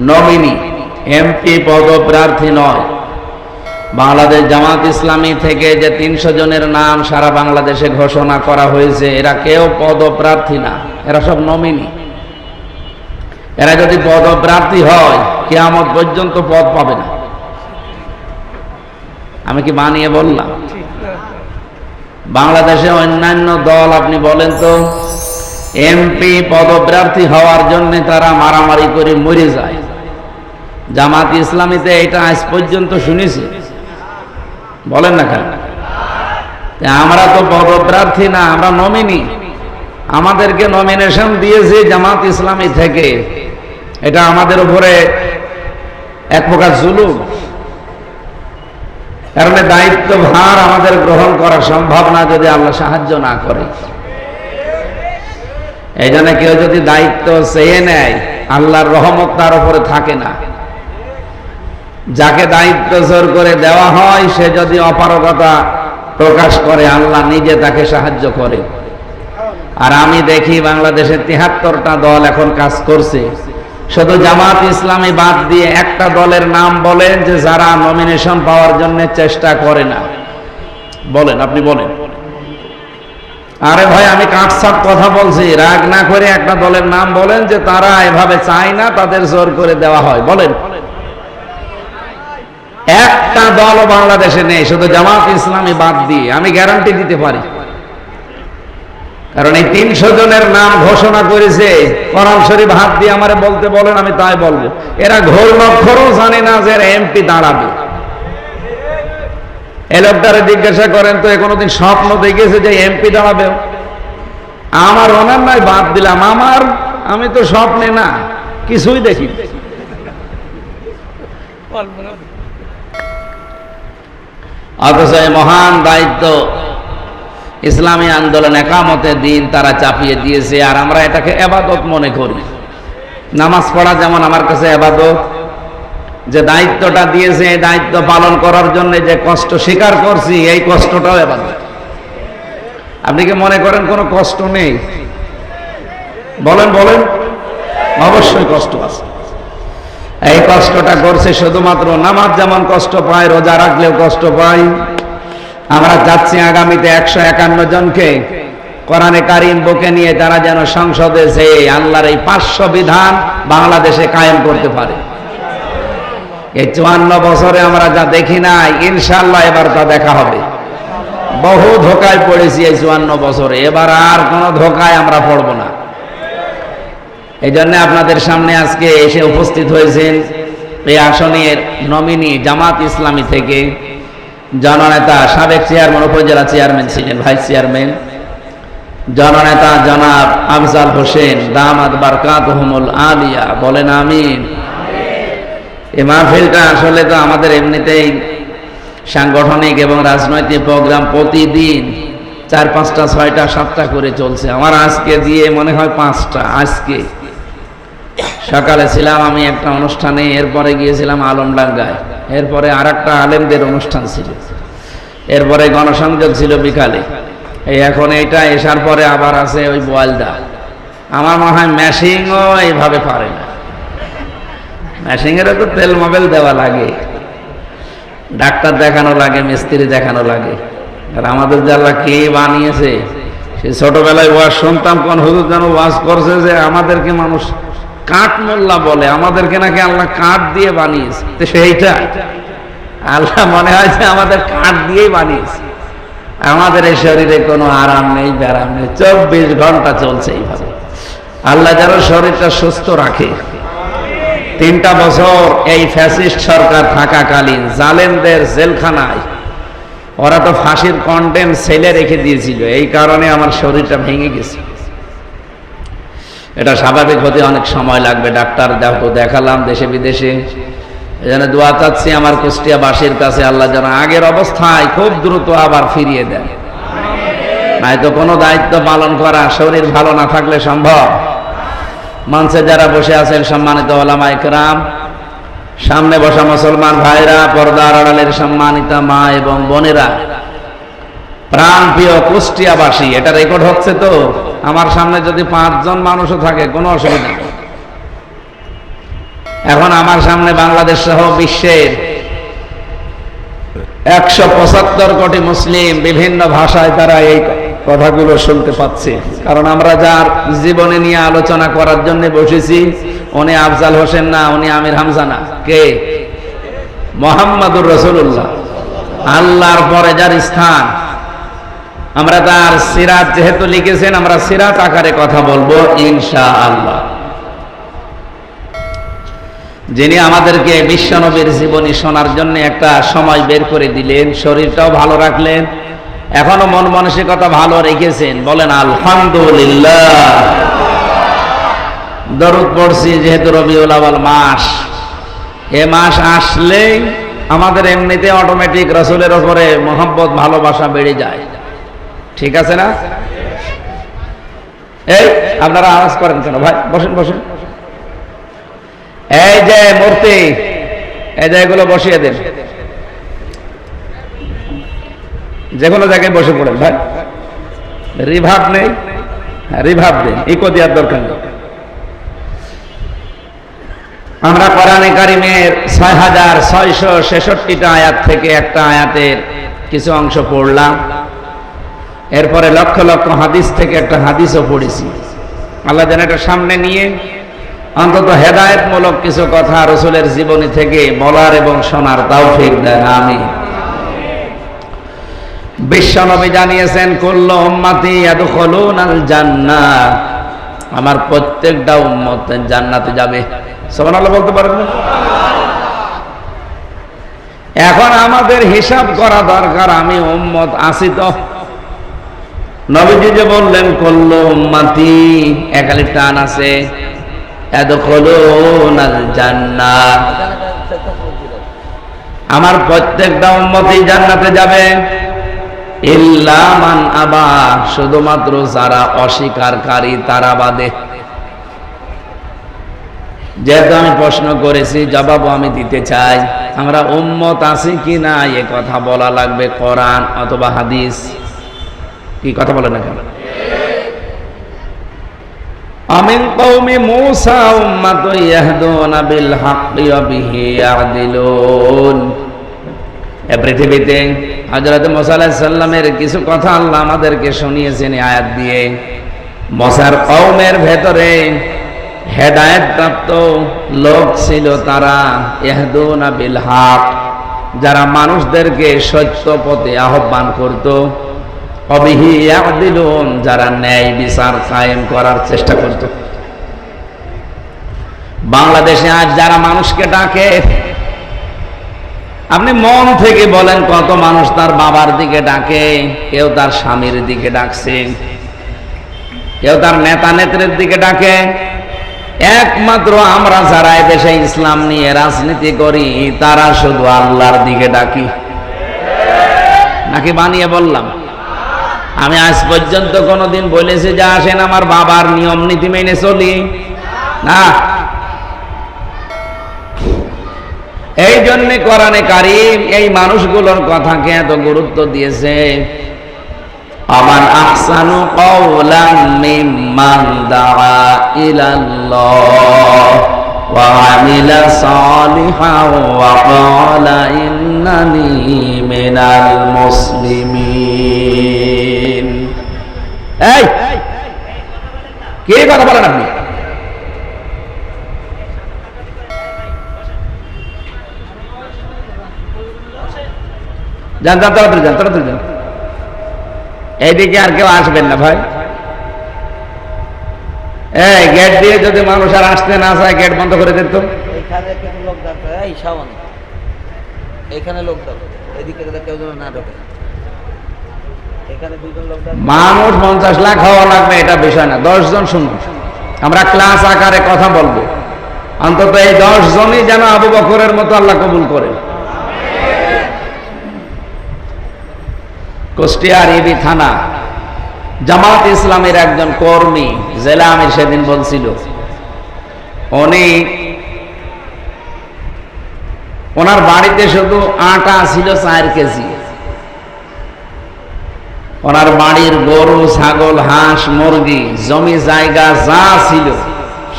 Nominee, MP পদপ্রার্থী নয়। বাংলাদেশ জামাত ইসলামী থেকে যে 300 জনের নাম সারা বাংলাদেশে ঘোষণা করা হয়েছে, এরা কেউ পদপ্রার্থী না, এরা সব নমিনি। এরা যদি পদপ্রার্থী হয় কিয়ামত পর্যন্ত পদ পাবে না। আমি কি বানিয়ে বললাম? বাংলাদেশে অন্যান্য দল আপনি বলেন তো, এমপি পদপ্রার্থী হওয়ার জন্য তারা মারামারি করে মরে যায়। জামাত ইসলামীতে এটা আজ পর্যন্ত শুনেছি? বলেন না কেন? আমরা তো পদপ্রার্থী না, আমরা নমিনি। আমাদেরকে নমিনেশন দিয়েছে জামাত ইসলামী থেকে। এটা আমাদের উপরে এক প্রকার জুলুম। কারণ দায়িত্বভার আমাদের গ্রহণ করা সম্ভব না যদি আল্লাহ সাহায্য না করে। এই জন্য কেউ যদি দায়িত্ব চেয়ে নেয়, আল্লাহর রহমত তার উপরে থাকে না। যাকে দায়িত্ব জোর করে দেওয়া হয়, সে যদি অপারগতা প্রকাশ করে, আল্লাহ নিজে তাকে সাহায্য করে। আর আমি দেখি বাংলাদেশের 73টা দল এখন কাজ করছে। শুধু জামাত ইসলামী বাদ দিয়ে একটা দলের নাম বলেন যে যারা নমিনেশন পাওয়ার জন্য চেষ্টা করে না। বলেন, আপনি বলেন। আরে ভাই, আমি কাটসাট কথা বলছি, রাগ না করে একটা দলের নাম বলেন যে তারা এভাবে চায় না, তাদের জোর করে দেওয়া হয়। বলেন। একটা দল বাংলাদেশে নেই, শুধু জামাত ইসলামী বাদ দিয়ে। আমি গ্যারান্টি দিতে পারি, কারণ এই 300 জনের নাম ঘোষণা করেছে। কোরআন শরীফ হাত দিয়ে আমারে বলতে বলেন, আমি তাই বলবো। এরা ঘোর নক্ষরও জানে না যে এমপি দাঁড়াবে। এই লোকটারে জিজ্ঞাসা করেন তো, কোনোদিন স্বপ্ন দেখেছে যে এমপি দাঁড়াবে? আমার ওনার নয়, বাদ দিলাম আমার, আমি তো স্বপ্নে না, কিছুই দেখি। অথচ এই মহান দায়িত্ব ইসলামী আন্দোলন একামতের দিন তারা চাপিয়ে দিয়েছে। আর আমরা এটাকে এবাদত মনে করি। নামাজ পড়া যেমন আমার কাছে এবাদত, যে দায়িত্বটা দিয়েছে এই দায়িত্ব পালন করার জন্য যে কষ্ট স্বীকার করছি, এই কষ্টটাও এবাদত। আপনি কি মনে করেন কোনো কষ্ট নেই? বলেন বলেন। অবশ্যই কষ্ট আছে। এই কষ্টটা করছে শুধুমাত্র নামাজ যেমন কষ্ট পায়, রোজা রাখলেও কষ্ট পায়। আমরা যাচ্ছি আগামীতে 151 জনকে কোরআনে কারিম বুকে নিয়ে তারা যেন সংসদে যে আল্লাহর এই 500 বিধান বাংলাদেশে কায়েম করতে পারে। এই 54 বছরে আমরা যা দেখি নাই, ইনশাআল্লাহ এবার তা দেখা হবে। বহু ধোকায় পড়েছি এই 54 বছরে, এবার আর কোনো ধোকায় আমরা পড়ব না। এই জন্য আপনাদের সামনে আজকে এসে উপস্থিত হয়েছেন এই আসনের নমিনি জামাত ইসলামী থেকে জননেতা, সাবেক চেয়ারম্যান, উপজেলা চেয়ারম্যান ছিলেন, ভাইস চেয়ারম্যান, জননেতা জনাব আফজাল হোসেন দামাত বারকাতুহুমুল আলিয়া। বলেন আমিন। এই মাহফিলটা আসলে তো আমাদের এমনিতেই সাংগঠনিক এবং রাজনৈতিক প্রোগ্রাম প্রতিদিন 4, 5টা, 6টা, 7টা করে চলছে। আমার আজকে দিয়ে মনে হয় 5টা। আজকে সকালে ছিলাম আমি একটা অনুষ্ঠানে, এরপরে গিয়েছিলাম আলমডাঙ্গায়, এরপরে আর একটা আলেমদের অনুষ্ঠান ছিল, এরপরে গণসংযোগ ছিল বিকালে, এই এখন এইটা এসার পরে আবার আছে ওই বোয়ালদা। আমার মনে হয় ম্যাশিংও এইভাবে পারে না। ম্যাশিংয়েরও তো তেল মোবাইল দেওয়া লাগে, ডাক্তার দেখানো লাগে, মিস্ত্রি দেখানো লাগে। আর আমাদের যে আল্লাহ কে বানিয়েছে, সে ছোটবেলায় ওয়াজ শুনতাম, কোন হুজুর যেন ওয়াজ করছে যে আমাদেরকে মানুষ কাঠ মোল্লা বলে, আমাদেরকে নাকি আল্লাহ কাঠ দিয়ে বানিয়েছে। তো সেইটা আল্লাহ মনে হয় যে আমাদের কাঠ দিয়েই বানিয়েছে। আমাদের এই শরীরে কোনো আরাম নেই, ব্যারাম নেই, 24 ঘন্টা চলছে এইভাবে। আল্লাহ যেন শরীরটা সুস্থ রাখে। 3টা বছর এই ফ্যাসিস্ট সরকার থাকাকালীন জালেমদের জেলখানায় ওরা তো ফাঁসির কন্টেন্ট সেলে রেখে দিয়েছিল, এই কারণে আমার শরীরটা ভেঙে গেছে। এটা স্বাভাবিক হতে অনেক সময় লাগবে। ডাক্তার দেখালাম দেশে বিদেশে। এই জন্য দোয়া চাচ্ছি আমার কুষ্টিয়াবাসীর কাছে, আল্লাহ যেন আগের অবস্থায় খুব দ্রুত আবার ফিরিয়ে দেন। নয়তো কোনো দায়িত্ব পালন করা শরীর ভালো না থাকলে সম্ভব? মঞ্চে যারা বসে আছেন সম্মানিত ওলামা ইকরাম, সামনে বসা মুসলমান ভাইরা, পর্দার আড়ালের সম্মানিতা মা এবং বোনেরা, প্রাণপ্রিয় কুষ্টিয়াবাসী, এটা রেকর্ড হচ্ছে তো? আমার সামনে যদি 5 জন মানুষও থাকে কোনো অসুবিধা নেই। এখন আমার সামনে বাংলাদেশ সহ বিশ্বের 175 কোটি মুসলিম বিভিন্ন ভাষায় তারা এই কথাগুলো শুনতে পাচ্ছে। কারণ আমরা যার জীবনে নিয়ে আলোচনা করার জন্য বসেছি, উনি আফজাল হোসেন না, উনি আমির হামজা না, কে? মুহাম্মাদুর রাসূলুল্লাহ। আল্লাহর পরে যার স্থান, আমরা তার সিরাত যেহেতু লিখেছেন, আমরা সিরাত আকারে কথা বলবো ইনশাআল্লাহ। যিনি আমাদেরকে বিশ্বনবীর জীবনী শোনার জন্য একটা সময় বের করে দিলেন, শরীরটাও ভালো রাখলেন, এখনো মন মানসিকতা ভালো রেখেছেন, বলেন আলহামদুলিল্লাহ। দরুদ পড়ছি যেহেতু রবিউল আউয়াল মাস, এ মাস আসলেই আমাদের এমনিতে অটোমেটিক রাসূলের উপরে মহব্বত ভালোবাসা বেড়ে যায়, ঠিক আছে না? এই আপনারা আওয়াজ করেন কেন ভাই? বসেন বসেন। এই যে মূর্তি, এই যে এগুলো বসিয়ে দেন, যে কোনো জায়গায় বসে পড়েন ভাই। রিভাব নেই, রিভাব দেন, ইকো দেওয়ার দরকার নেই। আমরা কোরআনে কারিমের 6666টা আয়াত থেকে একটা আয়াতের কিছু অংশ পড়লাম, এরপরে লক্ষ লক্ষ হাদিস থেকে একটা হাদিসও পড়েছি। আল্লাহ যেন এটা সামনে নিয়ে অন্তত হেদায়েতমূলক কিছু কথা রাসূলের জীবনী থেকে বলার এবং শোনার তৌফিক দেন, আমিন। বিশ্বনবী জানিয়েছেন, কুল্লু উম্মতি ইয়াদখুলুনাল জান্নাহ, আমার প্রত্যেকটা উম্মত জান্নাতে যাবে। সুবহানাল্লাহ বলতে পারেন না? এখন আমাদের হিসাব করা দরকার, আমি উম্মত আছি তো? নবীজি যে বললেন কুল্লু উম্মতি, একালি টান আছে, ইয়াদখুলুনাল জান্নাহ, আমার প্রত্যেকটা উম্মতই জান্নাতে যাবে, ইল্লা মান আবা, শুধুমাত্র যারা অস্বীকারী তারা বাদে। যেহেতু আমি প্রশ্ন করেছি, জবাবও আমি দিতে চাই, আমরা উম্মত আছি কিনা এ কথা বলা লাগবে কোরআন অথবা হাদিস। কি কথা বলে না কেন? আমিন কওমি মূসা উম্মাতুন ইয়াহদুনা বিল হাক্কি ওয়া বিহি ইয়াদিলুন। এই পৃথিবীতে হযরত মূসা আলাইহিস সালামের কিছু কথা আল্লাহ আমাদেরকে শুনিয়েছেন আয়াত দিয়ে। মূসার কওমের ভেতরে হেদায়েত প্রাপ্ত লোক ছিল, তারা ইয়াহদুনা বিল হক, যারা মানুষদেরকে সত্য পথে আহ্বান করত, অবিহি ইয়াদিলুন, যারা ন্যায় বিচার কায়েম করার চেষ্টা করত। বাংলাদেশে আজ যারা মানুষকে ডাকে, আপনি মন থেকে বলেন কত মানুষ তার বাবার দিকে ডাকে, কেউ তার স্বামীর দিকে ডাকছে, কেউ তার নেতা নেত্রীর দিকে ডাকে। একমাত্র আমরা যারা দেশে ইসলাম নিয়ে রাজনীতি করি, তারা শুধু আল্লাহর দিকে ডাকি। নাকি বানিয়ে বললাম? আমি আজ পর্যন্ত কোনোদিন বলেছি যে আসেন আমার বাবার নিয়ম নীতি মেনে চলি? না। এই জন্য কোরআনে কারীম এই মানুষগুলোর কথাকে এত গুরুত্ব দিয়েছে। আমান আহসানু কাওলাম মিম্মান দাআ ইলাল্লাহ ওয়া আমিলা সালিহান ওয়া ক্বালা ইন্নানি মিনাল মুসলিমিন। এই কে কথা বলেন আপনি? যান তাড়াতাড়ি যান, তাড়াতাড়ি যান। এইদিকে আর কেউ আসবেন না ভাই। এই গেট দিয়ে যদি মানুষ আর আসতে না চায়, গেট বন্ধ করে দিত। মানুষ 50 লাখ হওয়া লাগবে এটা বিষয় না, 10 জন শুনুন। আমরা ক্লাস আকারে কথা বলবো, অন্তত এই 10 জনই যেন আবু বকরের মতো আল্লাহ কবুল করে। কুষ্টিয়ার ইবি থানা জামাত ইসলামের একজন কর্মী, জেলা আমির সেদিন বলছিল, ওনার বাড়িতে শুধু আটা ছিল 4 কেজি। ওনার বাড়ির গরু, ছাগল, হাঁস, মুরগি, জমি জায়গা যা ছিল,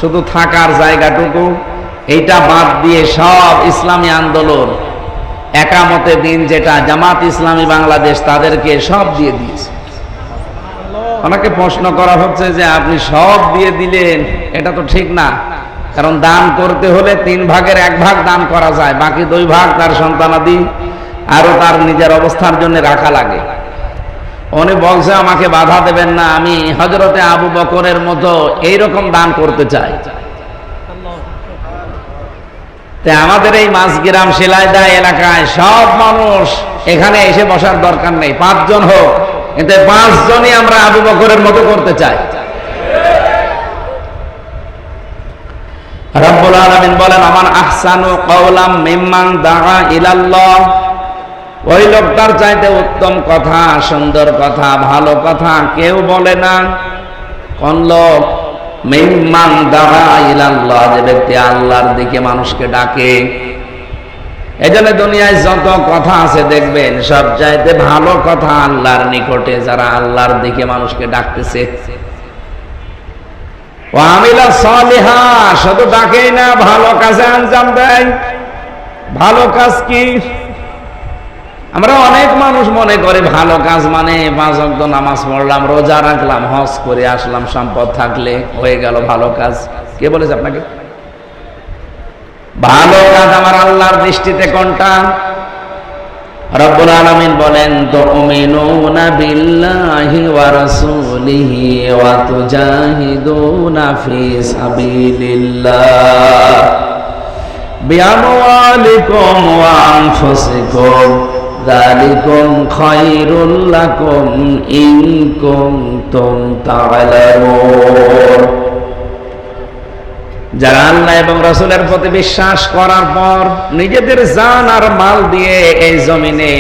শুধু থাকার জায়গাটুকু এইটা বাদ দিয়ে সব ইসলামী আন্দোলন, একামতে দিন যেটা জামাত ইসলামী বাংলাদেশ, তাদেরকে সব দিয়ে দিয়েছে। ওনাকে প্রশ্ন করা হচ্ছে যে আপনি সব দিয়ে দিলেন, এটা তো ঠিক না, কারণ দান করতে হলে 3 ভাগের 1 ভাগ দান করা যায়, বাকি 2 ভাগ তার সন্তানাদি আরো তার নিজের অবস্থার জন্য রাখা লাগে। উনি বলছে আমাকে বাধা দেবেন না, আমি হযরতে আবু বকরের মতো এইরকম দান করতে চাই। আমাদের এই মাঝগ্রাম শিলাইদা এলাকায় সব মানুষ এখানে এসে বসার দরকার নেই, 5 জন হোক, কিন্তু 5 জনই আমরা আবু বকরের মতো করতে চাই। রব্বুল আলামিন বলেন আমান আহসানু কাওলাম মিম্মান দাআ ইলাল্লাহ, ওই লোকটার চাইতে উত্তম কথা, সুন্দর কথা, ভালো কথা কেউ বলে না। কোন লোক? মিম্মান দাআ ইলাল্লাহ, যে ব্যক্তি আল্লাহর দিকে মানুষকে ডাকে। এজন্য দুনিয়ায় যত কথা আছে দেখবেন সব চাইতে ভালো কথা আল্লাহর নিকটে যারা আল্লাহর দিকে মানুষকে ডাকতেছে। ওয়া আমিলা সালিহা, শুধু ডাকেই না, ভালো কাজে আঞ্জাম দেয়। ভালো কাজ কি? আমরা অনেক মানুষ মনে করে ভালো কাজ মানে 5 ওয়াক্ত নামাজ পড়লাম, রোজা রাখলাম, হজ করে আসলাম, সম্পদ থাকলে হয়ে গেল ভালো কাজ। কে বলেছে আপনাকে? ভালো কাজ আমার আল্লাহর দৃষ্টিতে কোনটা? রব্বুল আলামিন বলেন তুমিনুনা বিল্লাহি ওয়া রাসূলিহি ওয়া তুজাহিদুনা ফি সাবিলিল্লাহ বিআমওয়ালিকুম ওয়া আনফুসিকুম যালিকুম খায়রুল লাকুম ইন কুনতুম তা'লামুন। যারা আল্লাহ এবং রাসূলের প্রতি বিশ্বাস করার পর নিজেদের জান আর মাল দিয়ে এই জমিনে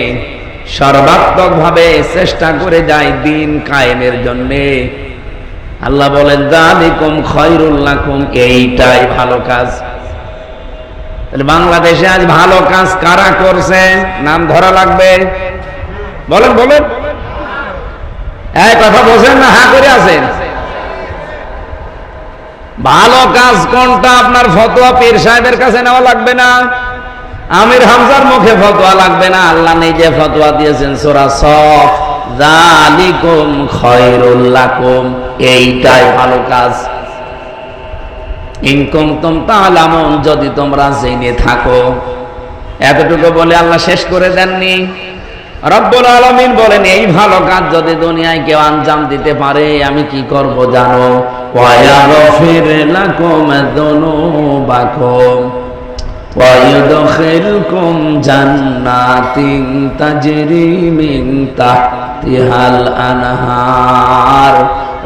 সর্বাত্মকভাবে চেষ্টা করে যায় দ্বীন কায়েমের জন্য, আল্লাহ বলেন যালিকুম খায়রুল লাকুম, এইটাই ভালো কাজ। তাহলে বাংলাদেশে আজ ভালো কাজ কারা করছে? নাম ধরা লাগবে। বলেন বলেন, এই কথা বোঝেন না, হা করে আছেন? ভালো কাজ কোনটা? আপনার ফতোয়া পীর সাহেবের কাছে নেওয়া লাগবে না, আমির হামজার মুখে ফতোয়া লাগবে না, আল্লাহ নিজে ফতোয়া দিয়েছেন সূরা সফ, যালিকুম খায়রুল লাকুম, এইটাই ভালো কাজ। ইন কুনতুম তা'লামুন, যদি তোমরা জেনে থাকো। এতটুকু বলে আল্লাহ শেষ করে দেননি। রব্বুল আলামিন বলেন এই ভালো কাজ যদি দুনিয়ায় কেউ আঞ্জাম দিতে পারে আমি কি করব জানো? ওয়া ইয়াগফির লাকুম যুনুবাকুম ওয়া ইউদখিলকুম জান্নাতিন তাজরি মিন তাহতিহাল আনহার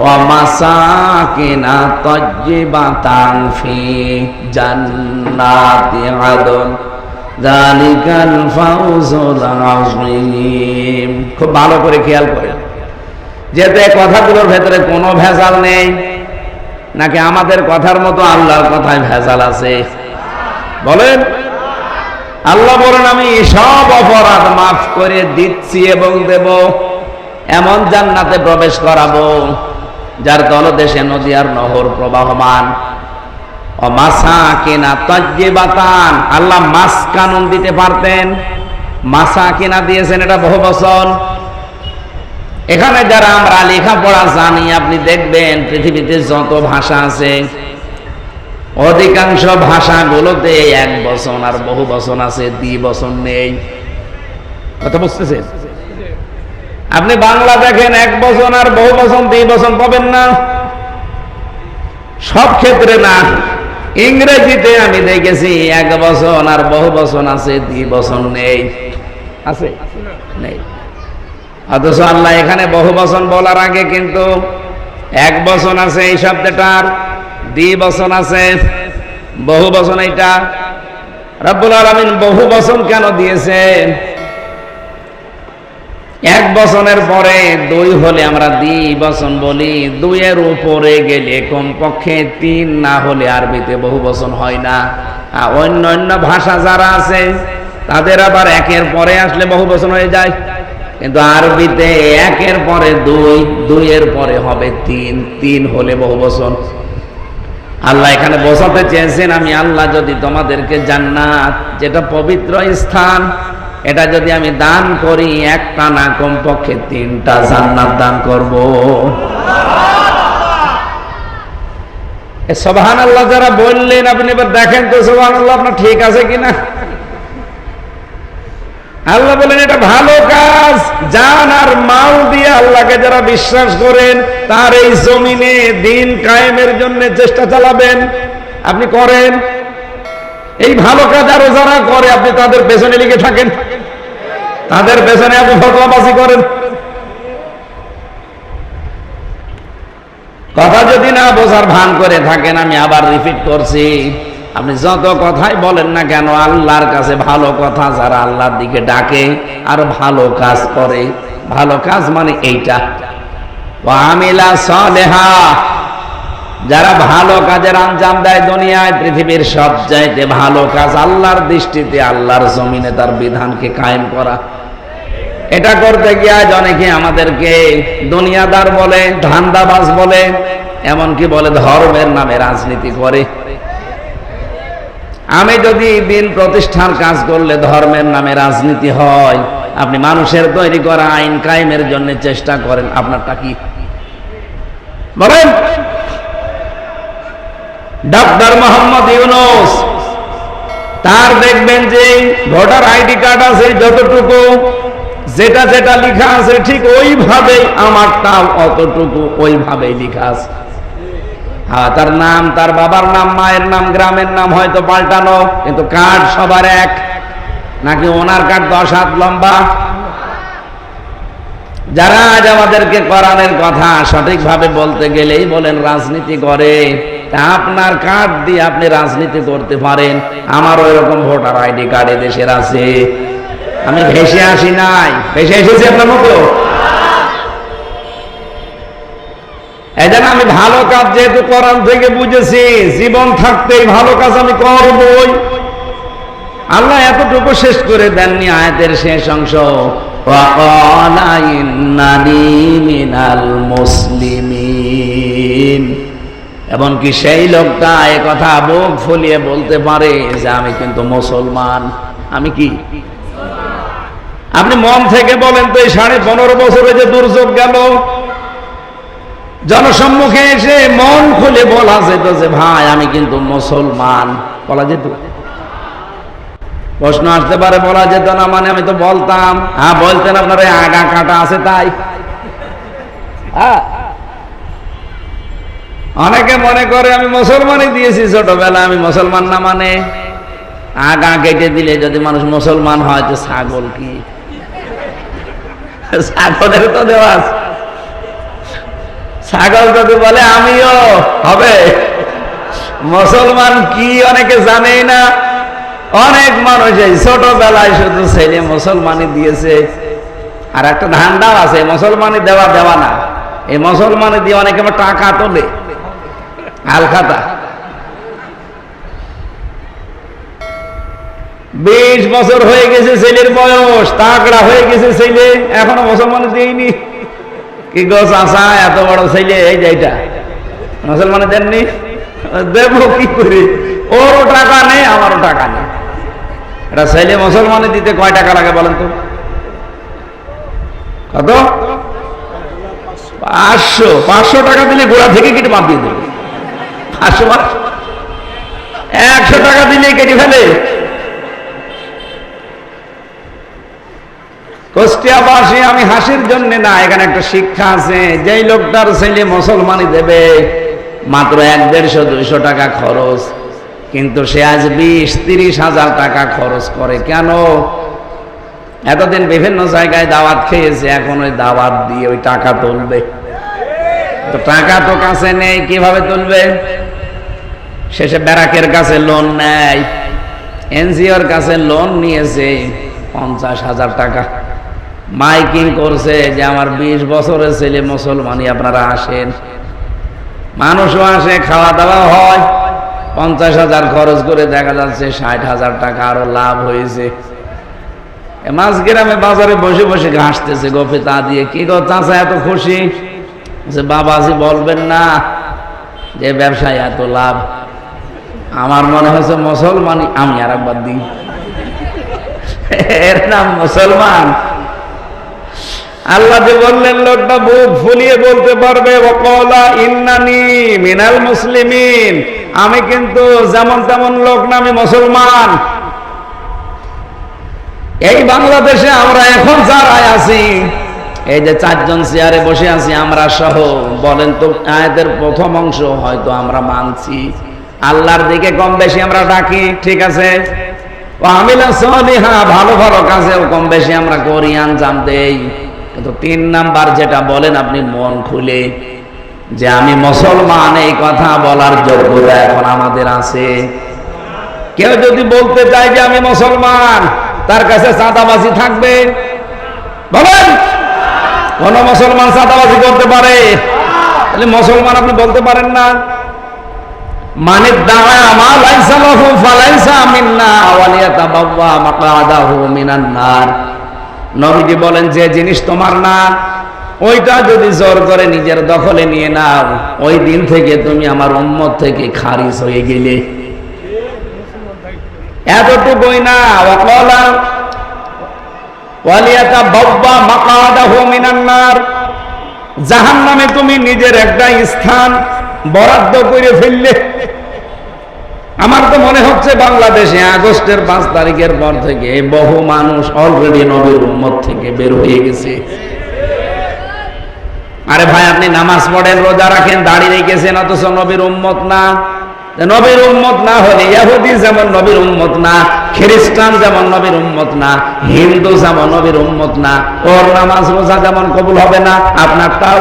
ওয়া মাসাকিনা তাজ্জিবাতান ফি জান্নাতি আদন যালিকাল ফাউজুল আযীম। খুব ভালো করে খেয়াল করেন, যেতে কথাগুলোর ভেতরে কোনো ভেজাল নেই, নাকি আমাদের কথার মতো আল্লাহর কথায় ভেজাল আছে? বলেন। আল্লাহ বলেন আমি সব অপরাধ মাফ করে দিচ্ছি এবং দেব, এমন জান্নাতে প্রবেশ করাবো যার তলদেশে নদী আর নহর প্রবাহমান। মাসাকিনা তাজ্জিবাতান, আল্লাহ মাসকানুন দিতে পারতেন, মাসাকিনা দিয়েছেন, এটা বহু বচন। এখানে যারা আমরা লেখাপড়া জানি, আপনি দেখবেন পৃথিবীতে যত ভাষা আছে অধিকাংশ ভাষাগুলোতে এক বচন আর বহু বচন আছে, দ্বিবচন নেই। কথা বুঝতেছেন? আপনি বাংলা দেখেন এক বচন আর বহু বচন, দ্বিবচন পাবেন না, সব ক্ষেত্রে না। ইংরেজিতে আমি দেখেছি এক বচন আর বহু বচন আছে, দ্বিবচন নেই। আছে? নেই। অথচ আল্লাহ এখানে বহু বচন বলার আগে কিন্তু এক বচন আছে এই শব্দটার, দ্বিবচন আছে, বহু বচন এইটা। রব্বুল আলামিন বহু বচন কেন দিয়েছেন? এক বচনের পরে 2 হলে আমরা দ্বিবচন বলি, 2 এর উপরে গেলে কমপক্ষে 3 না হলে আরবিতে বহু বচন হয় না। অন্য অন্য ভাষা যারা আছে তাদের আবার 1 এর পরে আসলে বহু বচন হয়ে যায়, কিন্তু আরবিতে 1 এর পরে 2, 2 এর পরে হবে 3, 3 হলে বহু বচন। আল্লাহ এখানে বোঝাতে চেয়েছেন, আমি আল্লাহ যদি তোমাদেরকে জান্নাত, যেটা পবিত্র স্থান, এটা যদি আমি দান করি, একটা না কমপক্ষে 3টা জান্নাত দান করব। সুবহানাল্লাহ যারা বললেন, আপনি এবার দেখেন তো সুবহানাল্লাহ আপনার ঠিক আছে কিনা। আল্লাহ বলেন এটা ভালো কাজ, জান আর মাল দিয়ে আল্লাহকে যারা বিশ্বাস করেন, তার এই জমিনে দিন কায়েমের জন্য চেষ্টা চালাবেন, আপনি করেন। এই ভালো কাজ আরো যারা করে, আপনি তাদের পেছনে লেগে থাকেন, তাদের পেছনে আপনি ফতোয়াবাজি করেন। কথা যদি না বোঝার ভান করে থাকেন, আমি আবার রিপিট করছি, আপনি যত কথাই বলেন না কেন, আল্লাহর কাছে ভালো কথা যারা আল্লাহর দিকে ডাকে আর ভালো কাজ করে, ভালো কাজ মানে এইটা, ওয়া আমিলা সালেহা, যারা ভালো কাজের আঞ্জাম দেয় দুনিয়ায়, পৃথিবীর সবচাইতে ভালো কাজ আল্লাহর দৃষ্টিতে, আল্লাহর জমিনে তার বিধানকে কায়েম করা। এটা করতে গিয়ে আজ অনেকে আমাদেরকে দুনিয়াদার বলে, ধান্দাবাজ বলে, এমনকি বলে ধর্মের নামে রাজনীতি করে। আমি যদি দিন প্রতিষ্ঠার কাজ করলে ধর্মের নামে রাজনীতি হয়, আপনি মানুষের তৈরি করা আইন কায়েমের জন্য চেষ্টা করেন, আপনারটা কি বলেন? ডক্টর মোহাম্মদ ইউনূস, তার দেখবেন যে ভোটার আইডি কার্ড আছে, যতটুকু যেটা যেটা লেখা আছে ঠিক ওইভাবে, আমারটাও অতটুকু ওইভাবেই লেখা আছে। হ্যাঁ, তার নাম, তার বাবার নাম, মায়ের নাম, গ্রামের নাম হয়তো পাল্টানো, কিন্তু কার্ড সবার এক। নাকি ওনার কার্ড 10 হাত লম্বা? যারা আজ আমাদেরকে কোরআনের কথা সঠিকভাবে বলতে গেলেই বলেন রাজনীতি করে, তা আপনার কার্ড দিয়ে আপনি রাজনীতি করতে পারেন। আমারও এরকম ভোটার আইডি কার্ড দেশের আছে, আমি ভেসে আসি নাই, ভেসে এসেছি আপনার মতো। এই জন্য আমি ভালো কাজ যেহেতু কোরআন থেকে বুঝেছি, জীবন থাকতেই ভালো কাজ আমি করবই। আল্লাহ এতটুকু শেষ করে দেননি আয়াতের শেষ অংশ, ওয়াকালা ইন্নানি মিনাল মুসলিমিন, এমনকি সেই লোকটা এ কথা বুক ফুলিয়ে বলতে পারে যে আমি কিন্তু মুসলমান। আমি কি? আপনি মন থেকে বলেন তো, এই 15.5 বছরে যে দুর্যোগ গেল, জনসম্মুখে এসে মন খুলে বলা যেত যে ভাই আমি কিন্তু মুসলমান, বলা যেত? প্রশ্ন আসতে পারে, বলা যেত না মানে? আমি তো বলতাম। হ্যাঁ বলতেন, আপনার এই আগা কাটা আছে তাই। অনেকে মনে করে আমি মুসলমানই দিয়েছি ছোটবেলা, আমি মুসলমান না মানে? আগা কেটে দিলে যদি মানুষ মুসলমান হয়, তো ছাগল কি? ছাগলের তো দেওয়া আছে। ছাগল যদি বলে আমিও হবে মুসলমান, কি অনেকে জানেই না। অনেক মানুষ এই ছোটবেলায় শুধু ছেলে মুসলমানি দিয়েছে। আর একটা ধান্দাও আছে, মুসলমানি দেওয়া দেওয়া না, এই মুসলমানি দিয়ে অনেকে টাকা তোলে, আলখাতা। 20 বছর হয়ে গেছে ছেলের বয়স, তাগড়া হয়ে গেছে ছেলে, এখনো মুসলমান দিইনি। কি গো চাচা, এত বড় ছেলে, এই যে এটা মুসলমানে দেননি, দেব কি করে? ওরও টাকা নেই, আমারও টাকা নেই। এটা ছেলে মুসলমানে দিতে কয় টাকা লাগে বলেন তো? কত? 500। 500 টাকা দিলে গোড়া থেকে কেটে বাদ দিয়ে দেবে। 100 টাকা দিলে কেটে ফেলে। কুষ্টিয়াবাসী, আমি হাসির জন্য না, এখানে একটা শিক্ষা আছে। যেই লোকটার ছেলে মুসলমানি দেবে, মাত্র 100-150-200 টাকা খরচ, কিন্তু সে আজ 20-30 হাজার টাকা খরচ করে। কেন? এতদিন বিভিন্ন জায়গায় দাওয়াত খেয়েছে, এখন ওই দাওয়াত দিয়ে ওই টাকা তুলবে। তো টাকা তো কাছে নেই, কিভাবে তুলবে? শেষে ব্যারাকের কাছে লোন নেয়, এনজিওর কাছে লোন নিয়েছে 50,000 টাকা। মাইকিং করছে যে আমার 20 বছরের ছেলে মুসলমানি, আপনারা আসেন। মানুষও আসে, খাওয়া দাওয়া হয়। 50,000 খরচ করে দেখা যাচ্ছে 60,000 টাকা আরো লাভ হয়েছে। মাঝগ্রামে বাজারে বসে বসে ঘাসতেছে গোফে তা দিয়ে। কি গো চাচা এত খুশি? বাবাজি বলবেন না, যে ব্যবসায় এত লাভ, আমার মনে হয়েছে মুসলমান, আমি আর একবার দিই, এর নাম মুসলমান। আল্লাহ যে বললেন লোকটা বুক ফুলিয়ে বলতে পারবে ওয়াকালা ইন্নানি মিনাল মুসলিমিন, আমি কিন্তু যেমন তেমন লোক না, আমি মুসলমান। এই বাংলাদেশে আমরা এখন যারা আছি, এই যে চারজন চেয়ারে বসে আছি আমরা সহ, বলেন তো আয়াতের প্রথম অংশ হয়তো আমরা মানছি, আল্লাহর দিকে কম বেশি আমরা ডাকি, ঠিক আছে, আমিলা সলিহা, ভালো ভালো কাজেও কম বেশি আমরা করি, আঞ্জাম দেই। কিন্তু 3 নাম্বার যেটা বলেন আপনি মন খুলে যে আমি মুসলমান, এই কথা বলার যোগ্যতা এখন আমাদের আছে? কেউ যদি বলতে চায় যে আমি মুসলমান, তার কাছে চাঁদাবাজি থাকবে? বলেন, কোন মুসলমান চাঁদাবাজি করতে পারে? তাহলে মুসলমান আপনি বলতে পারেন না। মানে দাআ মা লাইসা লাহু ফালাইসা মিন্না ওয়া লিয়াতাবাওয়া মাকআদাহু মিনান নার। নবীজি বলেন, যে জিনিস তোমার না, ওইটা যদি জোর করে নিজের দখলে নিয়ে নাও, ওই দিন থেকে তুমি আমার উম্মত থেকে খারিজ হয়ে গেলে। এতটুকুই না, ওয়াকালা ওয়া লিয়াতাবাওয়া মাকআদাহু মিনান নার, জাহান্নামে তুমি নিজের একটা স্থান বরাদ্দ করে ফেললে। আমার তো মনে হচ্ছে বাংলাদেশে আগস্টের 5 তারিখের পর থেকে বহু মানুষ অলরেডি নবীর উম্মত থেকে বের হয়ে গেছে। আরে ভাই, আপনি নামাজ পড়েন, রোজা রাখেন, দাড়ি রেখেছেন, অথচ নবীর উম্মত না। নবীর উম্মত না হলে ইহুদি যেমন নবীর উম্মত না, খ্রিস্টান যেমন নবীর উম্মত না, হিন্দু যেমন নবীর উম্মত না, ওর নামাজ রোজা যেমন কবুল হবে না, আপনারটাও।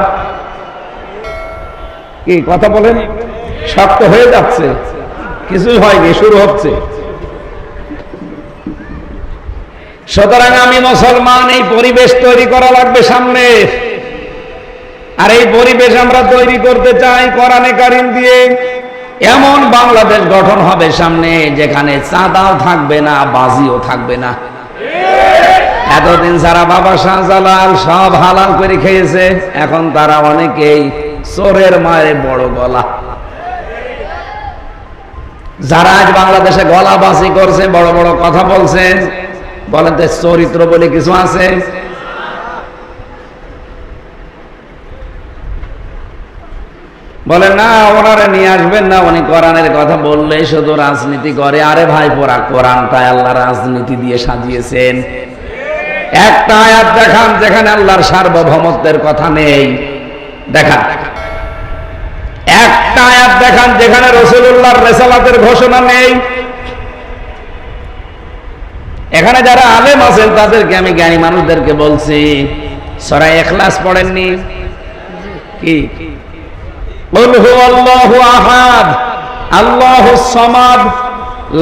কি কথা বলেন? শক্ত হয়ে যাচ্ছে, কিছুই হয়নি, শুরু হচ্ছে। সুতরাং আমি মুসলমান, এই পরিবেশ তৈরি করা লাগবে সামনে। আর এই পরিবেশ আমরা তৈরি করতে চাই কোরআনে কারীম দিয়ে। এমন বাংলাদেশ গঠন হবে সামনে, যেখানে চাঁদাও থাকবে না, বাজিও থাকবে না। এতদিন যারা বাবা শাহজালাল সব হালাল করে খেয়েছে, এখন তারা অনেকেই চোরের মায়ের বড় গলা। যারা আজ বাংলাদেশে গলাবাজি করছে, বড় বড় কথা বলছে, বলেন তো চরিত্র বলে কিছু আছে? বলে না, ওনারা নিয়ে আসবেন না, উনি কোরআনের কথা বললেই শুধু রাজনীতি করে। আরে ভাই, পুরা কোরআনটা আল্লাহ রাজনীতি দিয়ে সাজিয়েছেন। একটা আয়াত দেখান যেখানে আল্লাহর সার্বভৌমত্বের কথা নেই, দেখান। একটা আয়াত দেখান যেখানে রাসূলুল্লাহর রিসালাতের ঘোষণা নেই। এখানে যারা আলেম আছেন তাদেরকে আমি জ্ঞানী মানুষদেরকে বলছি, সূরা ইখলাস পড়েননি কি? কুল হুয়াল্লাহু আহাদ আল্লাহুস সামাদ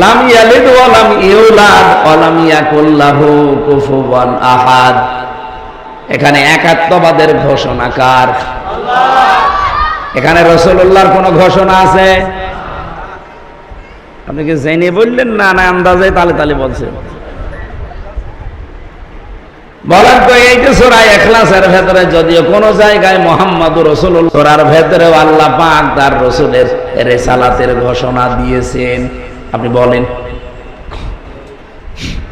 লাম ইয়ালিদ ওয়া লাম ইউলাদ ওয়া লাম ইয়াকুল লাহু কুফুওয়ান আহাদ। এখানে একাত্মবাদের ঘোষণা কার? আল্লাহ। এখানে রাসূলুল্লাহর কোন ঘোষণা আছে? আপনি কি জেনে বললেন না, না আন্দাজে তালে তালে বলছেন? বলেন তো, এই যে সূরা ইখলাসের ভেতরে যদিও কোন জায়গায় মুহাম্মাদুর রাসূলুল্লাহ, সূরার ভেতরেও আল্লাহ পাক তার রাসূলের রিসালাতের ঘোষণা দিয়েছেন। আপনি বলেন,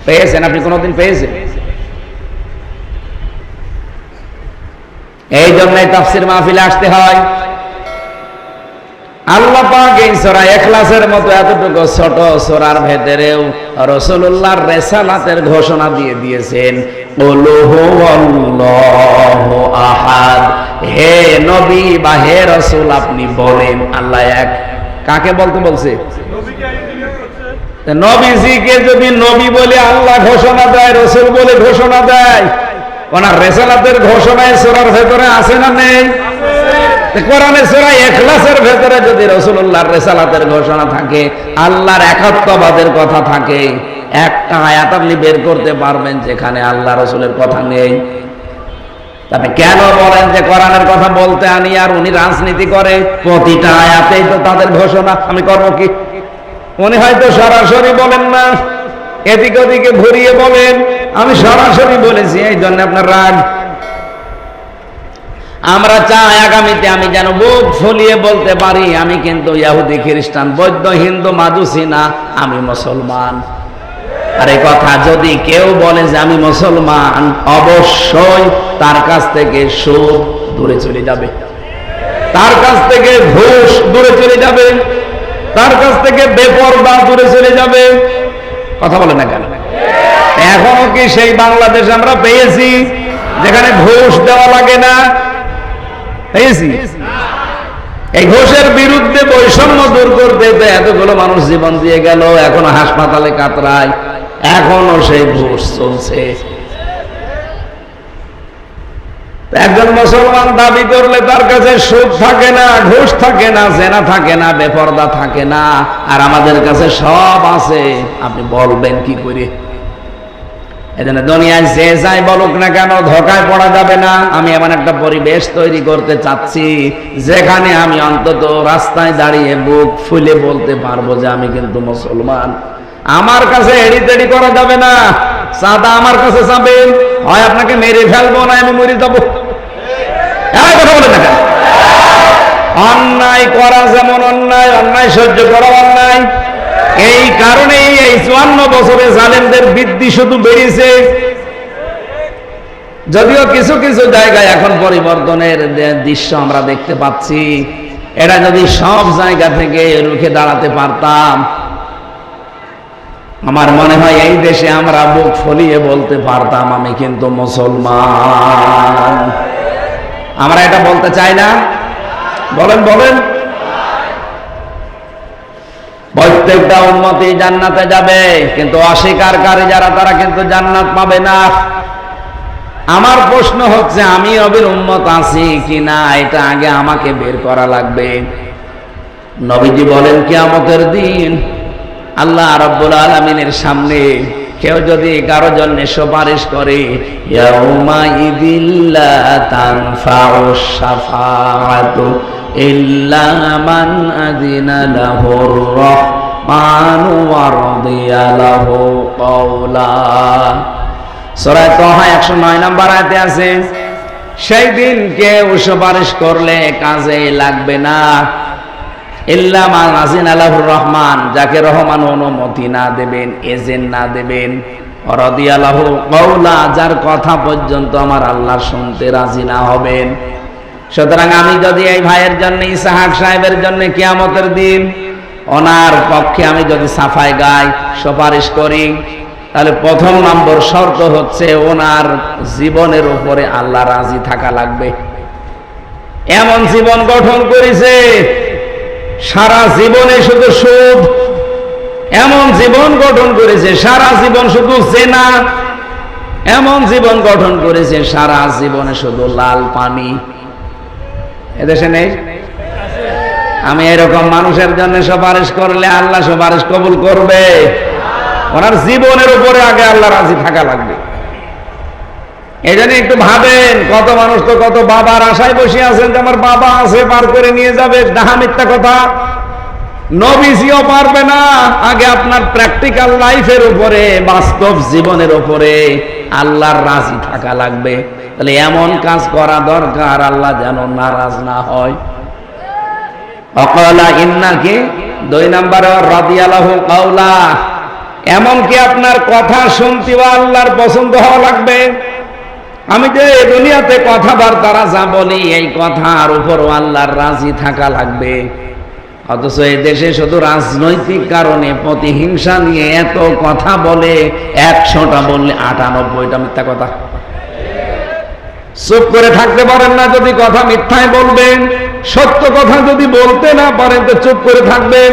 পেয়েছেন? আপনি কোনদিন পেয়েছেন? এই জন্যই তাফসীর মাহফিলে আসতে হয়। আল্লাহ পাক এই সূরা ইখলাসের মতো এতটুকু ছোট সূরার ভেতরেও রাসূলুল্লাহর রিসালাতের ঘোষণা দিয়ে দিয়েছেন। কুল হুয়াল্লাহু আহাদ, হে নবী বা হে রাসূল আপনি বলেন আল্লাহ এক। কাকে বলতে বলছে? নবীজিকে যদি নবী বলে আল্লাহ ঘোষণা দেয়, রাসূল বলে ঘোষণা দেয়, ওনার রিসালাতের ঘোষণায় সূরার ভেতরে আছে না নেই? কোরআনের সূরা ইখলাসের ভেতরে যদি রাসূলুল্লাহর রিসালাতের ঘোষণা থাকে, আল্লাহর একাত্মবাদের কথা থাকে, একটা আয়াত আপনি বের করতে পারবেন যেখানে আল্লাহ রাসূলের কথা নেই? তবে কেন বলেন যে কোরআনের কথা বলতে আনি আর উনি রাজনীতি করে? প্রতিটা আয়াতেই তো তাদের ঘোষণা। আমি করব কি? উনি হয়তো সরাসরি বলেন না, এদিকে ওদিকে ঘুরিয়ে বলেন। আমি সরাসরি বলেছি, এই জন্য আপনার রাগ। আমরা চাই আগামীতে আমি যেন বুক ফুলিয়ে বলতে পারি আমি কিন্তু ইহুদি খ্রিস্টান বৌদ্ধ হিন্দু মাজুসি না, আমি মুসলমান। আর এই কথা যদি কেউ বলে যে আমি মুসলমান, অবশ্যই তার কাছ থেকে সুদ দূরে চলে যাবে, তার কাছ থেকে ঘুষ দূরে চলে যাবে, তার কাছ থেকে বেপরদা দূরে চলে যাবে। কথা বলে না কেন? এখনো কি সেই বাংলাদেশ আমরা পেয়েছি যেখানে ঘুষ দেওয়া লাগে না? পেয়েছি? এই ঘুষের বিরুদ্ধে বৈষম্য দূর করতে এতগুলো মানুষ জীবন দিয়ে গেল, এখনো হাসপাতালে কাতরায়, এখনো সেই ঘুষ চলছে। একজন মুসলমান দাবি করলে তার কাছে সুদ থাকে না, ঘুষ থাকে না, জেনা থাকে না, বেপরদা থাকে না, আর আমাদের কাছে সব আছে। আপনি বলবেন কি করে? এজন্য দুনিয়ায় যে যাই বলুক না কেন, ধোকায় পড়া যাবে না। আমি এমন একটা পরিবেশ তৈরি করতে চাচ্ছি যেখানে আমি অন্তত রাস্তায় দাঁড়িয়ে বুক ফুলে বলতে পারবো যে আমি কিন্তু মুসলমান। আমার কাছে এড়ি তেড়ি করা যাবে না। চাঁদা আমার কাছে চাবেন, হয় আপনাকে মেরে ফেলবো না আমি মরে যাবো। কথা বলে না কেন? অন্যায় করা যেমন অন্যায়, অন্যায় সহ্য করা অন্যায়। এই কারণেই এই 54 বছরে জালেমদের বৃদ্ধি শুধু বেড়েছে। যদিও কিছু কিছু জায়গায় এখন পরিবর্তনের দৃশ্য আমরা দেখতে পাচ্ছি। এটা যদি সব জায়গা থেকে রুখে দাঁড়াতে পারতাম, আমার মনে হয় এই দেশে আমরা বুক ফুলিয়ে বলতে পারতাম আমি কিন্তু মুসলমান। আমরা এটা বলতে চাই না? বলেন বলেন। প্রত্যেকটা উম্মতি জান্নাতে যাবে, কিন্তু অস্বীকারী যারা তারা কিন্তু জান্নাত পাবে না। আমার প্রশ্ন হচ্ছে আমি নবীর উম্মত আছি কিনা এটা আগে আমাকে বের করা লাগবে। নবীজি বলেন কিয়ামতের দিন আল্লাহ রাব্বুল আলামিনের সামনে কেউ যদি কারো জন্য সুপারিশ করে, ইয়াউমা ইদিল্লা তানফাউশ শাফাআতু ইল্লা মান আযিনা লাহুর রাহমানু ওয়া রাদিয়া লাহু কওলা। সূরা তাহা 109 নম্বর আয়াতে আছে, সেই দিন কেউ সুপারিশ করলে কাজে লাগবে না, ইল্লা মান আযিনা লাহুর রহমান, যাকে রহমান অনুমতি না দেবেন, এজেন্ট না দেবেন, রাদিয়া লাহু কওলা, যার কথা পর্যন্ত আমার আল্লাহ শুনতে রাজি না হবেন। সুতরাং আমি যদি এই ভাইয়ের জন্য, ইসহাক সাহেবের জন্য কিয়ামতের দিন ওনার পক্ষে আমি যদি সাফাই গাই, সুপারিশ করি, তাহলে প্রথম নম্বর শর্ত হচ্ছে ওনার জীবনের উপরে আল্লাহ রাজি থাকা লাগবে। এমন জীবন গঠন করেছে সারা জীবনে শুধু সুদ, এমন জীবন গঠন করেছে সারা জীবন শুধু জেনা, এমন জীবন গঠন করেছে সারা জীবনে শুধু লাল পানি। এদেশে নেই? আমি এরকম মানুষের জন্য সুপারিশ করলে আল্লাহ সুপারিশ কবুল করবে? ওনার জীবনের উপরে আগে আল্লাহ রাজি থাকা লাগবে। এই জন্য একটু ভাবেন, কত মানুষ তো কত বাবার আশায় বসে আছেন যে আমার বাবা আছে, পার করে নিয়ে যাবে। ডাহা মিথ্যা কথা। নবীজিও পারবে না। আগে আপনার প্র্যাকটিক্যাল লাইফের উপরে, বাস্তব জীবনের উপরে আল্লাহর রাজি থাকা লাগবে। তাহলে এমন কাজ করা দরকার আল্লাহ যেন নারাজ না হয়। অকালা ইন্নাকি 2 নম্বরে রাদিয়াল্লাহু কাওলা, এমনকি আপনার কথা শুনতে আল্লাহর পছন্দ হওয়া লাগবে। আমি যে দুনিয়াতে কথাবার্তারা যা বলি এই কথার উপর আল্লাহর রাজি থাকা লাগবে। অথচ এই দেশে শুধু রাজনৈতিক কারণে প্রতিহিংসা নিয়ে এত কথা বলে, 100টা বললে 98টা মিথ্যা কথা। চুপ করে থাকতে পারেন না, যদি কথা মিথ্যাই বলবেন। সত্য কথা যদি বলতে না পারেন তো চুপ করে থাকবেন।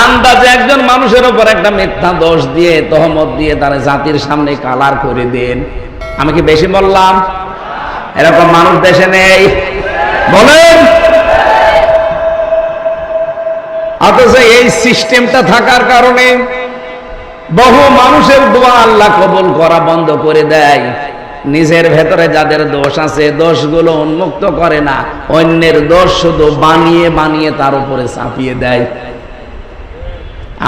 আন্দাজে একজন মানুষের উপর একটা মিথ্যা দোষ দিয়ে, তহমত দিয়ে তার জাতির সামনে কালার করে দেন। আমি কি বেশি বললাম? এরকম মানুষ দেশে নেই? বলেন। অথচ এই সিস্টেমটা থাকার কারণে বহু মানুষের দোয়া আল্লাহ কবুল করা বন্ধ করে দেয়। নিজের ভেতরে যাদের দোষ আছে দোষগুলো উন্মুক্ত করে না, অন্যের দোষ শুধু বানিয়ে বানিয়ে তার উপরে চাপিয়ে দেয়।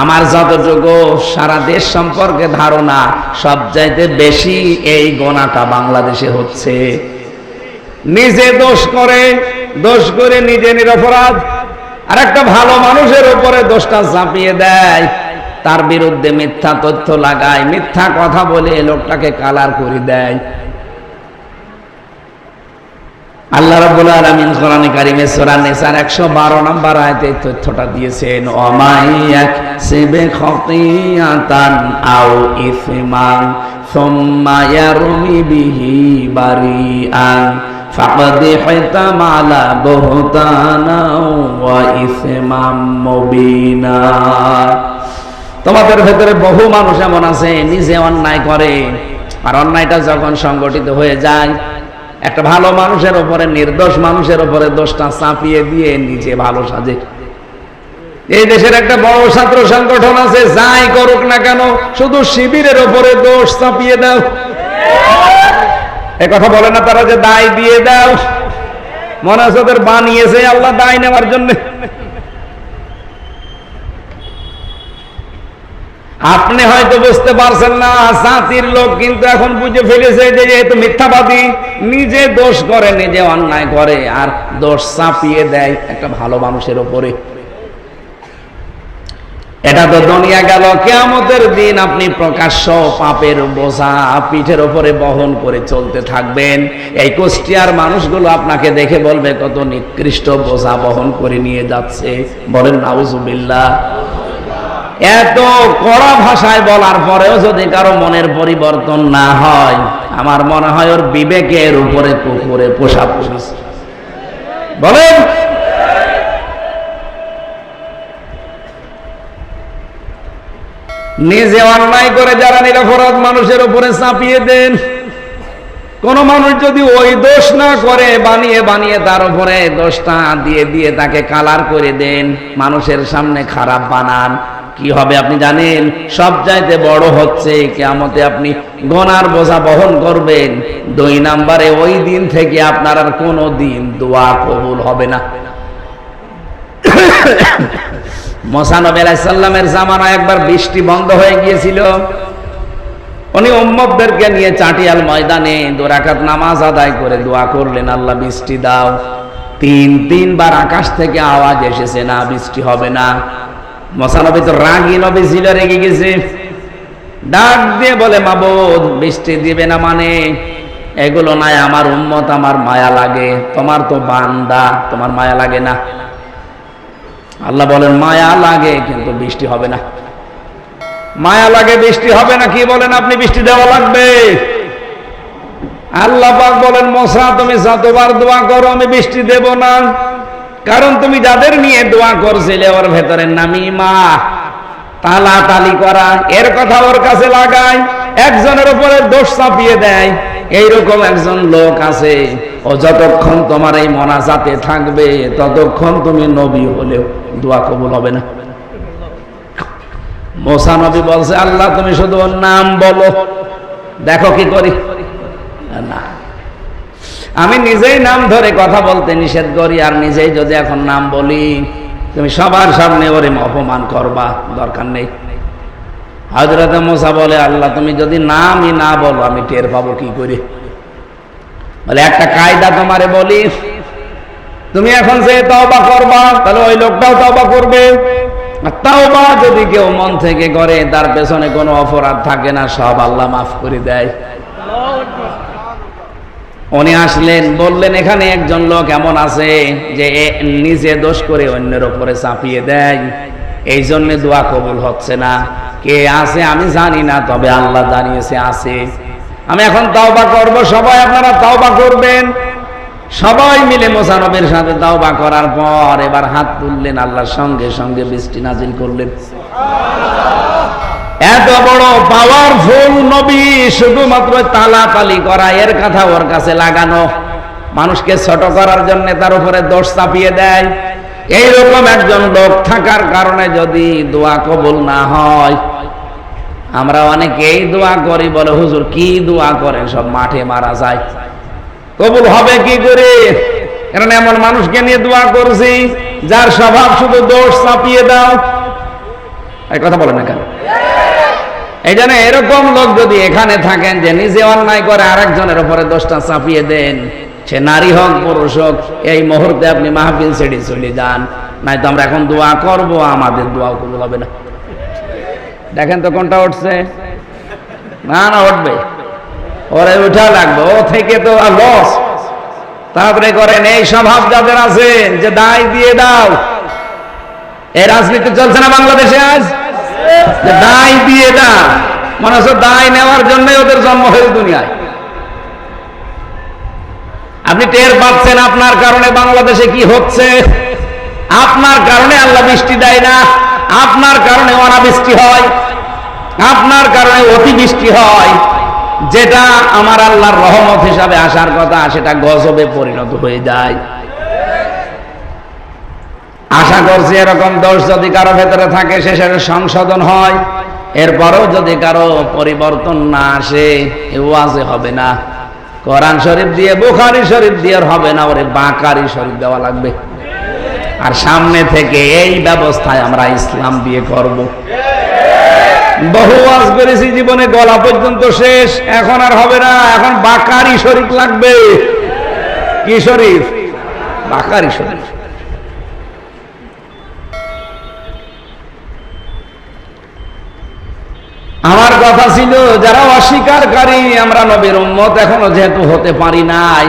আমার যতটুকু সারা দেশ সম্পর্কে ধারণা, সবচাইতে বেশি এই গোনাটা বাংলাদেশে হচ্ছে। নিজে দোষ করে নিজে নিরপরাধ, আর একটা ভালো মানুষের উপরে দোষটা চাপিয়ে দেয়, তার বিরুদ্ধে মিথ্যা তথ্য লাগায়, মিথ্যা কথা বলে লোকটাকে কালার করে দেয়। আল্লাহ রাব্বুল আলামিন কোরআনে কারিমে সূরা নিসার 112 নম্বর আয়াতে এই তথ্যটা দিয়েছেন, ওয়ামাইয়াকসিবে খাতিয়াতান আও ইসমান সুম্মা ইয়ারমি বিহি বারিআন ফাকাদ ইহতামালা বুহতানা ওয়া ইসমান মুবিনা। তোমাদের ভেতরে বহু মানুষ এমন আছে নিজে অন্যায় করে, আর অন্যায়টা যখন সংগঠিত হয়ে যায় একটা ভালো মানুষের উপরে, নির্দোষ মানুষের উপরে দোষটা চাপিয়ে দিয়ে নিজে ভালো সাজে। এই দেশের একটা বড় ছাত্র সংগঠন আছে, যাই করুক না কেন শুধু শিবিরের উপরে দোষ চাপিয়ে দাও। এ কথা বলে না তারা যে দায় দিয়ে দাও, মনে হচ্ছে ওদের বানিয়েছে আল্লাহ দায় নেওয়ার জন্য। আপনি হয়তো বুঝতে পারছেন না, জাতির লোক কিন্তু এখন বুঝে ফেলেছে যে যেহেতু মিথ্যাবাদী, নিজে দোষ করে, নিজে অন্যায় করে, আর দোষ চাপিয়ে দেয় একটা ভালো মানুষের উপরে। এটা তো দুনিয়া গেল, কিয়ামতের দিন আপনি প্রকাশ্য পাপের বোঝা পিঠের উপরে বহন করে চলতে থাকবেন। এই কুষ্টিয়ার মানুষগুলো আপনাকে দেখে বলবে কত নিকৃষ্ট বোঝা বহন করে নিয়ে যাচ্ছে। বলেন নাউজুবিল্লাহ। এত কড়া ভাষায় বলার পরেও যদি কারো মনের পরিবর্তন না হয়, আমার মনে হয় ওর বিবেকের উপরে কুকুরে পোষা পুষিস। বলেন, নিজে অন্যায় করে যারা নিরপরাধ মানুষের উপরে চাপিয়ে দেন, কোন মানুষ যদি ওই দোষ না করে বানিয়ে বানিয়ে তার উপরে দোষটা দিয়ে দিয়ে তাকে কালার করে দেন, মানুষের সামনে খারাপ বানান, কি হবে আপনি জানেন? সবচাইতে বড় হচ্ছে কিয়ামতে আপনি গুনার বোঝা বহন করবেন। 2 নম্বরে ওই দিন থেকে আপনার আর কোনো দিন দোয়া কবুল হবে না। মুসা নবী আলাইহিস সালামের জামানায় একবার বৃষ্টি বন্ধ হয়ে গিয়েছিল। উনি উম্মতদেরকে নিয়ে চাটিয়াল ময়দানে 2 রাকাত নামাজ আদায় করে দোয়া করলেন, আল্লাহ বৃষ্টি দাও। 3বার আকাশ থেকে আওয়াজ এসেছে, না বৃষ্টি হবে না। মুসা নবী তো রাগী নবী ছিল, রেগে গেছে, ডাক দিয়ে বলে, মাবুদ বৃষ্টি দিবে না মানে এগুলো নাই, আমার উম্মত, আমার মায়া লাগে, তোমার তো বান্দা, তোমার মায়া লাগে না? আল্লাহ বলেন, মায়া লাগে কিন্তু বৃষ্টি হবে না। মায়া লাগে বৃষ্টি হবে না, কি বলেন আপনি? বৃষ্টি দেওয়া লাগবে। আল্লাহ পাক বলেন, মুসা তুমি যতবার দোয়া করো আমি বৃষ্টি দেব না, কারণ তুমি যাদের নিয়ে দোয়া করছিলে ওর ভেতরে নামিমা, তালাতালি করা, এর কথা ওর কাছে লাগায়, একজনের উপরে দোষ চাপিয়ে দেয়। এইরকম একজন লোক আছে, ও যতক্ষণ তোমার এই মোনাজাতে থাকবে ততক্ষণ তুমি নবী হলেও দোয়া কবুল হবে না। মুসা নবী বলছে, আল্লাহ তুমি শুধু ওর নাম বলো, দেখো কি করি। না, আমি নিজেই নাম ধরে কথা বলতে নিষেধ করি, আর নিজেই যদি এখন নাম বলি তুমি সবার সামনে ওরে অপমান করবা, দরকার নেই। হযরত মুসা বলে, আল্লাহ তুমি যদি নামই না বলো আমি টের পাবো কি করে? বলে, একটা কায়দা তোমারে বলি, তুমি এখন যে তওবা করবা তাহলে ওই লোকটাও তওবা করবে। তাওবা যদি কেউ মন থেকে করে তার পেছনে কোনো অপরাধ থাকে না, সব আল্লাহ মাফ করে দেয়। উনি আসলেন, বললেন, এখানে একজন লোক এমন আছে যে নিজে দোষ করে অন্যের উপরে চাপিয়ে দেয়, এই জন্য দোয়া কবুল হচ্ছে না। কে আছে আমি জানি না, তবে আল্লাহ জানিয়েছে আছে। আমি এখন তাওবা করব, সবাই আপনারা তাওবা করবেন। সবাই মিলে মুসা নবীর সাথে তাওবা করার পর এবার হাত তুললেন, আল্লাহর সঙ্গে সঙ্গে বৃষ্টি নাজিল করলেন। এত বড় পাওয়ারফুল নবী শুধুমাত্র তালাতালি করা, এর কথা ওর কাছে লাগানো, মানুষকে ছোট করার জন্য তার উপরে দোষ চাপিয়ে দেয়। এইরকম একজন লোক থাকার কারণে যদি দোয়া কবুল না হয়, আমরা অনেকেই দোয়া করি, বলে হুজুর কি দোয়া করেন, সব মাঠে মারা যায়, কবুল হবে কি করে? কারণ এমন মানুষকে নিয়ে দোয়া করছি যার স্বভাব শুধু দোষ চাপিয়ে দাও। এই কথা বলেন না কেন? এই জন্য এরকম লোক যদি এখানে থাকেন যে নিজে অন্যায় করে আরেকজনের উপরে দোষটা চাপিয়ে দেন, সে নারী হোক পুরুষ হোক, এই মুহূর্তে আপনি মাহফিল ছেড়ে চলে যান, নাই তো আমরা এখন দোয়া করব, আমাদের দোয়াও কবুল হবে না। দেখেন তো কোনটা উঠছে? না না, উঠবে, ওরে উঠা লাগবে, ও থেকে তো লস। তারপরে করেন এই স্বভাব যাদের আছে যে দায় দিয়ে দাও, এই রাজনীতি চলছে না বাংলাদেশে আজ, দায় দিয়ে দাও, মনে হচ্ছে দায় নেওয়ার জন্য ওদের জন্ম হয়েছে দুনিয়ায়। আপনি টের পাচ্ছেন আপনার কারণে বাংলাদেশে কি হচ্ছে? আপনার কারণে আল্লাহ বৃষ্টি দেয় না, আপনার কারণে অনাবৃষ্টি হয়, আপনার কারণে অতিবৃষ্টি হয়। যেটা আমার আল্লাহর রহমত হিসাবে আসার কথা, সেটা গজবে পরিণত হয়ে যায়। আশা করছি এরকম দোষ যদি কারো ভেতরে থাকে, সে সেটা সংশোধন হয়। এরপরেও যদি কারো পরিবর্তন না আসে, এ ওয়াজে হবে না। কোরআন শরীফ দিয়ে, বুখারী শরীফ দিয়ে হবে না, ওরে বাকারি শরীফ দেওয়া লাগবে। আর সামনে থেকে এই ব্যবস্থায় আমরা ইসলাম দিয়ে করব। বহু ওয়াজ করেছি জীবনে, গলা পর্যন্ত শেষ, এখন আর হবে না, এখন বাকারি শরীফ লাগবে। কি শরীফ? বাকারি শরীফ। আমার কথা ছিল, যারা অস্বীকারী, আমরা নবীর উম্মত এখনো যেহেতু হতে পারি নাই,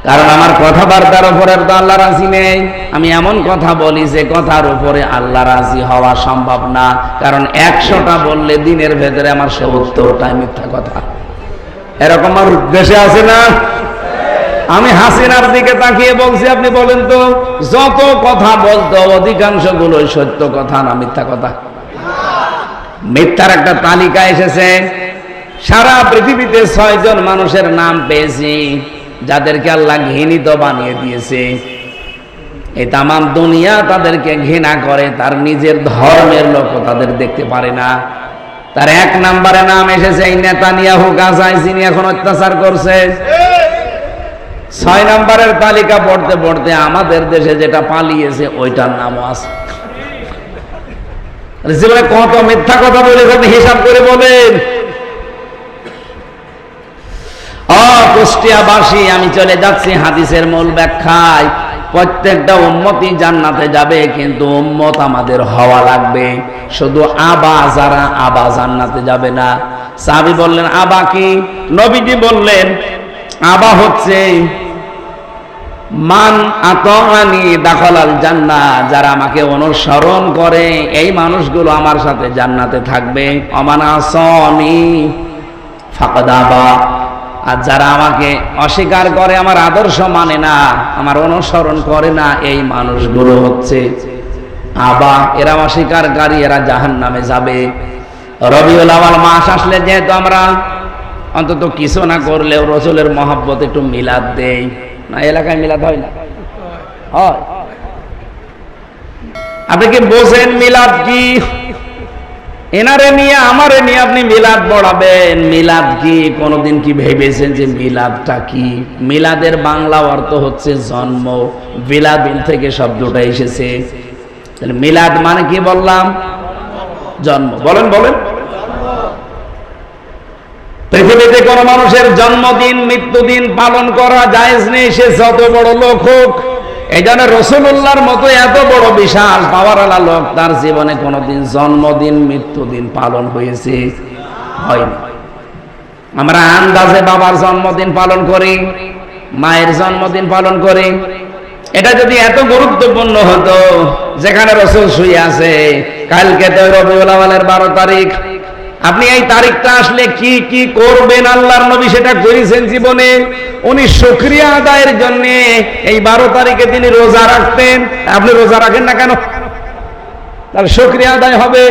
কারণ আমার কথাবার্তার উপরে তো আল্লাহ রাজি নেই। আমি এমন কথা বলি যে কথার উপরে আল্লাহ রাজি হওয়া সম্ভব না, কারণ 100টা বললে দিনের ভেতরে আমার 70টাই মিথ্যা কথা। এরকম আমার দেশে আছে না? আমি হাসিনার দিকে তাকিয়ে বলছি, আপনি বলেন তো, যত কথা বলতো অধিকাংশ গুলোই সত্য কথা না মিথ্যা কথা? মিথ্যার একটা তালিকা এসেছে, সারা পৃথিবীতে 6 জন মানুষের নাম পেয়েছি যাদেরকে আল্লাহ ঘৃণিত বানিয়ে দিয়েছে। এই তামাম দুনিয়া তাদেরকে ঘৃণা করে, তার নিজের ধর্মের লোকও তাদের দেখতে পারে না। তার 1 নম্বরে নাম এসেছে এই নেতানিয়াহু, গাজায় যিনি এখন অত্যাচার করছে। 6 নম্বরের তালিকা পড়তে পড়তে আমাদের দেশে যেটা পালিয়েছে ওইটার নামও আছে। জীবনে কত মিথ্যা কথা বলেছেন হিসাব করে বলেন। কুষ্টিয়াবাসী, আমি চলে যাচ্ছি হাদিসের মূল ব্যাখ্যায়। প্রত্যেকটা উম্মতই জান্নাতে যাবে, কিন্তু উম্মত আমাদের হওয়া লাগবে। শুধু আবা, যারা আবা জান্নাতে যাবে না। সাহাবী বললেন, আবা কি? নবীজি বললেন, আবা হচ্ছে মান আতাআনি দাখালাল জান্নাহ, যারা আমাকে অনুসরণ করে এই মানুষগুলো আমার সাথে জান্নাতে থাকবে। অমান আসানি ফাকাদ আবা, আর যারা আমাকে অস্বীকার করে, আমার আদর্শ মানে না, আমার অনুসরণ করে না, এই মানুষগুলো হচ্ছে আবা, এরা অস্বীকারী, এরা জাহান্নামে যাবে। রবিউল আউয়াল মাস আসলে যেহেতু আমরা অন্তত কিছু না করলেও রাসূলের মহব্বত একটু মিলাদ দেই না, এলাকায় মিলাদ হয় না? হয়। আপনি কি বোঝেন মিলাদ কি? এনারে নিয়ে আমারে নিয়ে আপনি মিলাদ পড়াবেন। মিলাদ কি কোনদিন কি ভেবেছেন যে মিলাদটা কি? মিলাদের বাংলা অর্থ হচ্ছে জন্ম। বিলাদুল থেকে শব্দটা এসেছে। তাহলে মিলাদ মানে কি বললাম? জন্ম। বলেন বলেন। পৃথিবীতে কোন মানুষের জন্মদিন মৃত্যুদিন পালন করা জায়েজ নেই, সে যত বড় লোক হোক। এই জন্য রাসূলুল্লাহর মতো এত বড় বিশাল পাওয়ারওয়ালা লোক, তার জীবনে কোনোদিন জন্মদিন মৃত্যুদিন পালন হয়েছে? হয়নি। আমরা আন্দাজে বাবার জন্মদিন পালন করি, মায়ের জন্মদিন পালন করি। এটা যদি এত গুরুত্বপূর্ণ হতো, যেখানে রাসূল শুয়ে আছে, কালকে তো রবিউল আউয়ালের 12 তারিখ, আপনি এই তারিখটা আসলে কি কি করবেন আল্লাহর নবী সেটা করেছেন জীবনে। উনি শুকরিয়া আদায়ের জন্য এই 12 তারিখে তিনি রোজা রাখতেন। আপনি রোজা রাখেন না কেন? তার শুকরিয়া আদায় হবে।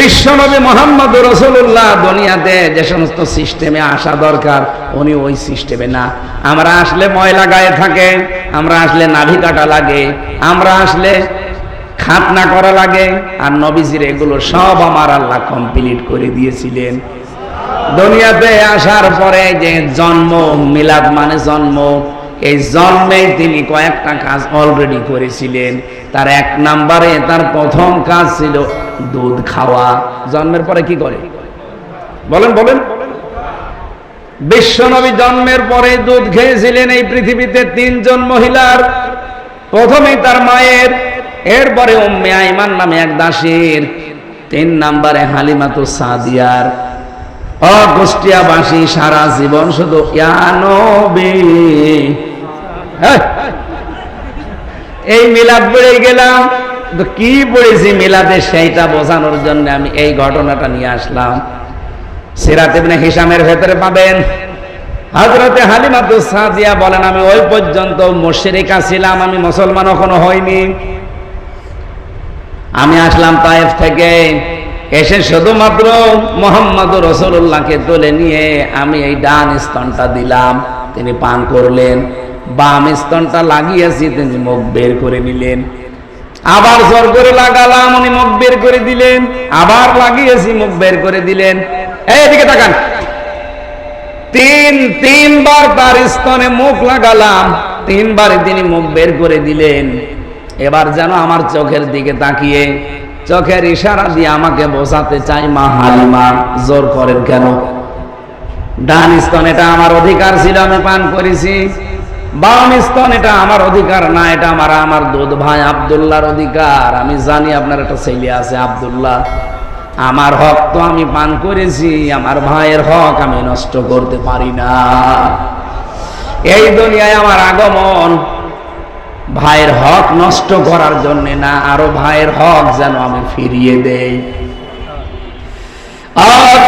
বিশ্বনবী মুহাম্মদ রাসূলুল্লাহ দুনিয়াতে যে সমস্ত সিস্টেমে আসা দরকার, উনি ওই সিস্টেমে না। আমরা আসলে ময়লা গায়ে থাকে, আমরা আসলে নাভি কাটা লাগে, আমরা আসলে খাতনা করা লাগে, আর নবীজির এগুলো সব আমার আল্লাহ কমপ্লিট করে দিয়েছিলেন। দুনিয়াতে আসার পরে যে জন্ম, মিলাদ মানে জন্ম, এই জন্মে তিনি কয়েকটা কাজ অলরেডি করেছিলেন। তার 1 নম্বরে তার প্রথম কাজ ছিল দুধ খাওয়া। জন্মের পরে কি করে বলেন বলেন? বিশ্বনবী জন্মের পরে দুধ খেয়েছিলেন এই পৃথিবীতে তিনজন মহিলার। প্রথমে তার মায়ের, এরপরে উম্মে আইমান নামে এক দাসীর, 3 নম্বরে হালিমাতুস সাদিয়ার। কুষ্টিয়াবাসী সারা জীবন শুধু ইয়া নবী এই মিলাদ পড়ে গেলাম। তো কি পড়েছি মিলাদে সেইটা বোঝানোর জন্য আমি এই ঘটনাটা নিয়ে আসলাম। সিরাত ইবনে হিশামের ভেতরে পাবেন হযরতে হালিমাতুস সাদিয়া বলেন, আমি ওই পর্যন্ত মুশরিকা ছিলাম, আমি মুসলমান এখনো হইনি। আমি আসলাম তায়েফ থেকে, এসে শুধুমাত্র মুহাম্মদুর রাসূলুল্লাহকে তুলে নিয়ে আমি এই ডান স্তনটা দিলাম, তিনি পান করলেন। বাম স্তনটা লাগিয়েছি, তিনি মুখ বের করে নিলেন। আবার জোর করে লাগালাম, উনি মুখ বের করে দিলেন। আবার লাগিয়েছি, মুখ বের করে দিলেন। এইদিকে তাকান, তিনবার তার স্তনে মুখ লাগালাম, 3 বারে তিনি মুখ বের করে দিলেন। এবার যেন আমার চোখের দিকে তাকিয়ে চোখের ইশারা দিয়ে আমাকে বোঝাতে চাই, মা হালিমা জোর করেন কেন? ডান স্তন এটা আমার অধিকার ছিল, আমি পান করেছি। বাম স্তন এটা আমার অধিকার না, এটা আমার দুধ ভাই আব্দুল্লাহর অধিকার। আমি জানি আপনার একটা ছেলে আছে আব্দুল্লাহ, আমার হক তো আমি পান করেছি, আমার ভাইয়ের হক আমি নষ্ট করতে পারি না। এই দুনিয়ায় আমার আগমন ভাইয়ের হক নষ্ট করার জন্য না, আরো ভাইয়ের হক যেন আমি ফিরিয়ে দেই।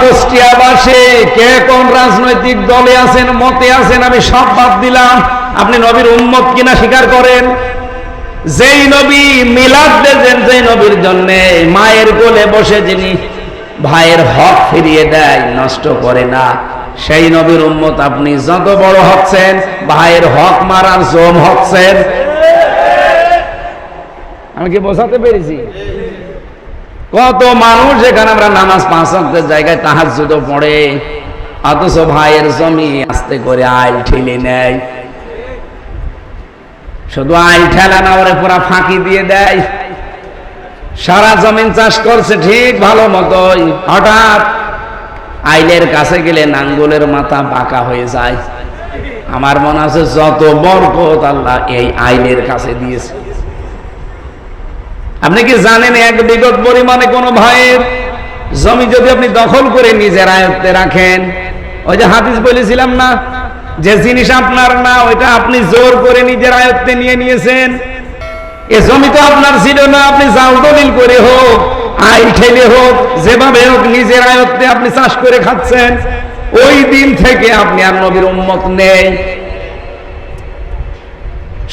কুষ্টিয়াবাসী কে কোন রাজনৈতিক দলে আছেন, মতে আছেন, আমি সব বাদ দিলাম। আপনি নবীর উম্মত কিনা স্বীকার করেন। যেই নবী মিলাদ দেন, যেই নবীর জন্য মায়ের কোলে বসে যিনি ভাইয়ের হক ফিরিয়ে দেয়, নষ্ট করে না, সেই নবীর উম্মত আপনি যত বড় হচ্ছেন, ভাইয়ের হক মারার জম হচ্ছেন। আমি কি বোঝাতে পেরেছি? কত মানুষ এখানে আমরা নামাজ 5 ওয়াক্তের জায়গায় তাহাজ্জুদও পড়ে, অথচ ভাইয়ের জমি আস্তে করে আইল ঠেলে নেয়। শুধু আইল ঠেলা না, ওরে পুরা ফাঁকি দিয়ে দেয়। সারা জমিন চাষ করছে ঠিক ভালো মতোই, হঠাৎ আইলের কাছে গেলে নাঙ্গলের মাথা বাঁকা হয়ে যায়। আমার মনে আছে যত বরকত আল্লাহ এই আইলের কাছে দিয়েছে। আপনি কি জানেন, 1 বিঘত পরিমাণে কোন ভাইয়ের জমি যদি আপনি দখল করে নিজের আয়ত্তে রাখেন, ওই যে হাদিস বলেছিলাম না, যে জিনিস আপনার না ওইটা আপনি জোর করে নিজের আয়ত্তে নিয়ে নিয়েছেন। এ জমি তো আপনার ছিল না, আপনি জাল দলিল করে হোক, আইল ঠেলে হোক, যেভাবে হোক নিজের আয়ত্তে আপনি চাষ করে খাচ্ছেন। ওই দিন থেকে আপনি আর নবীর উম্মত নেই।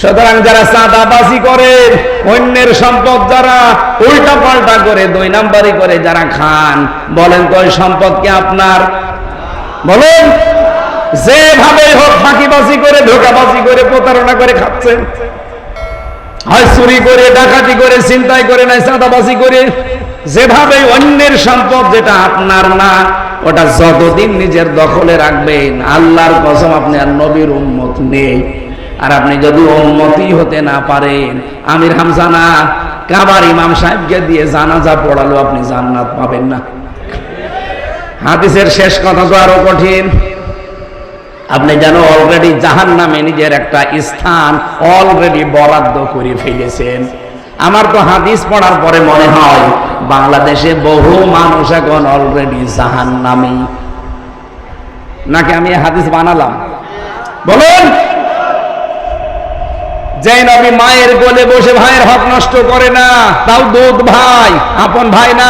সুতরাং যারা চাঁদাবাজি করে, অন্যের সম্পদ যারা উল্টা পাল্টা করে, 2 নাম্বারি করে যারা খান, বলেন তো ওই সম্পদ কি আপনার? বলেন, যেভাবে হোক ফাঁকিবাজি করে, ধোঁকাবাজি করে, প্রতারণা করে খাচ্ছেন। হয় চুরি করে, ডাকাতি করে, ছিনতাই করে, নাই চাঁদাবাজি করে, যেভাবে অন্যের সম্পদ যেটা আপনার না, ওটা যতদিন নিজের দখলে রাখবেন, আল্লাহর কসম আপনি আর নবীর উম্মত নেই। আর আপনি যদি উম্মতি হতে না পারেন, আমির হামজা না, কাবার ইমাম সাহেবকে দিয়ে জানাজা পড়ালো আপনি জান্নাত পাবেন না। হাদিসের শেষ কথা তো আরো কঠিন। আপনি যেন অলরেডি জাহান্নামে নিজের একটা স্থান অলরেডি বরাদ্দ করে ফেলেছেন। আমার তো হাদিস পড়ার পরে মনে হয় বাংলাদেশে বহু মানুষ এখন অলরেডি জাহান্নামী। নাকি আমি হাদিস বানালাম? বলুন, যে নবী মায়ের কোলে বসে ভাইয়ের হক নষ্ট করে না, তাও দুধ ভাই, আপন ভাই না,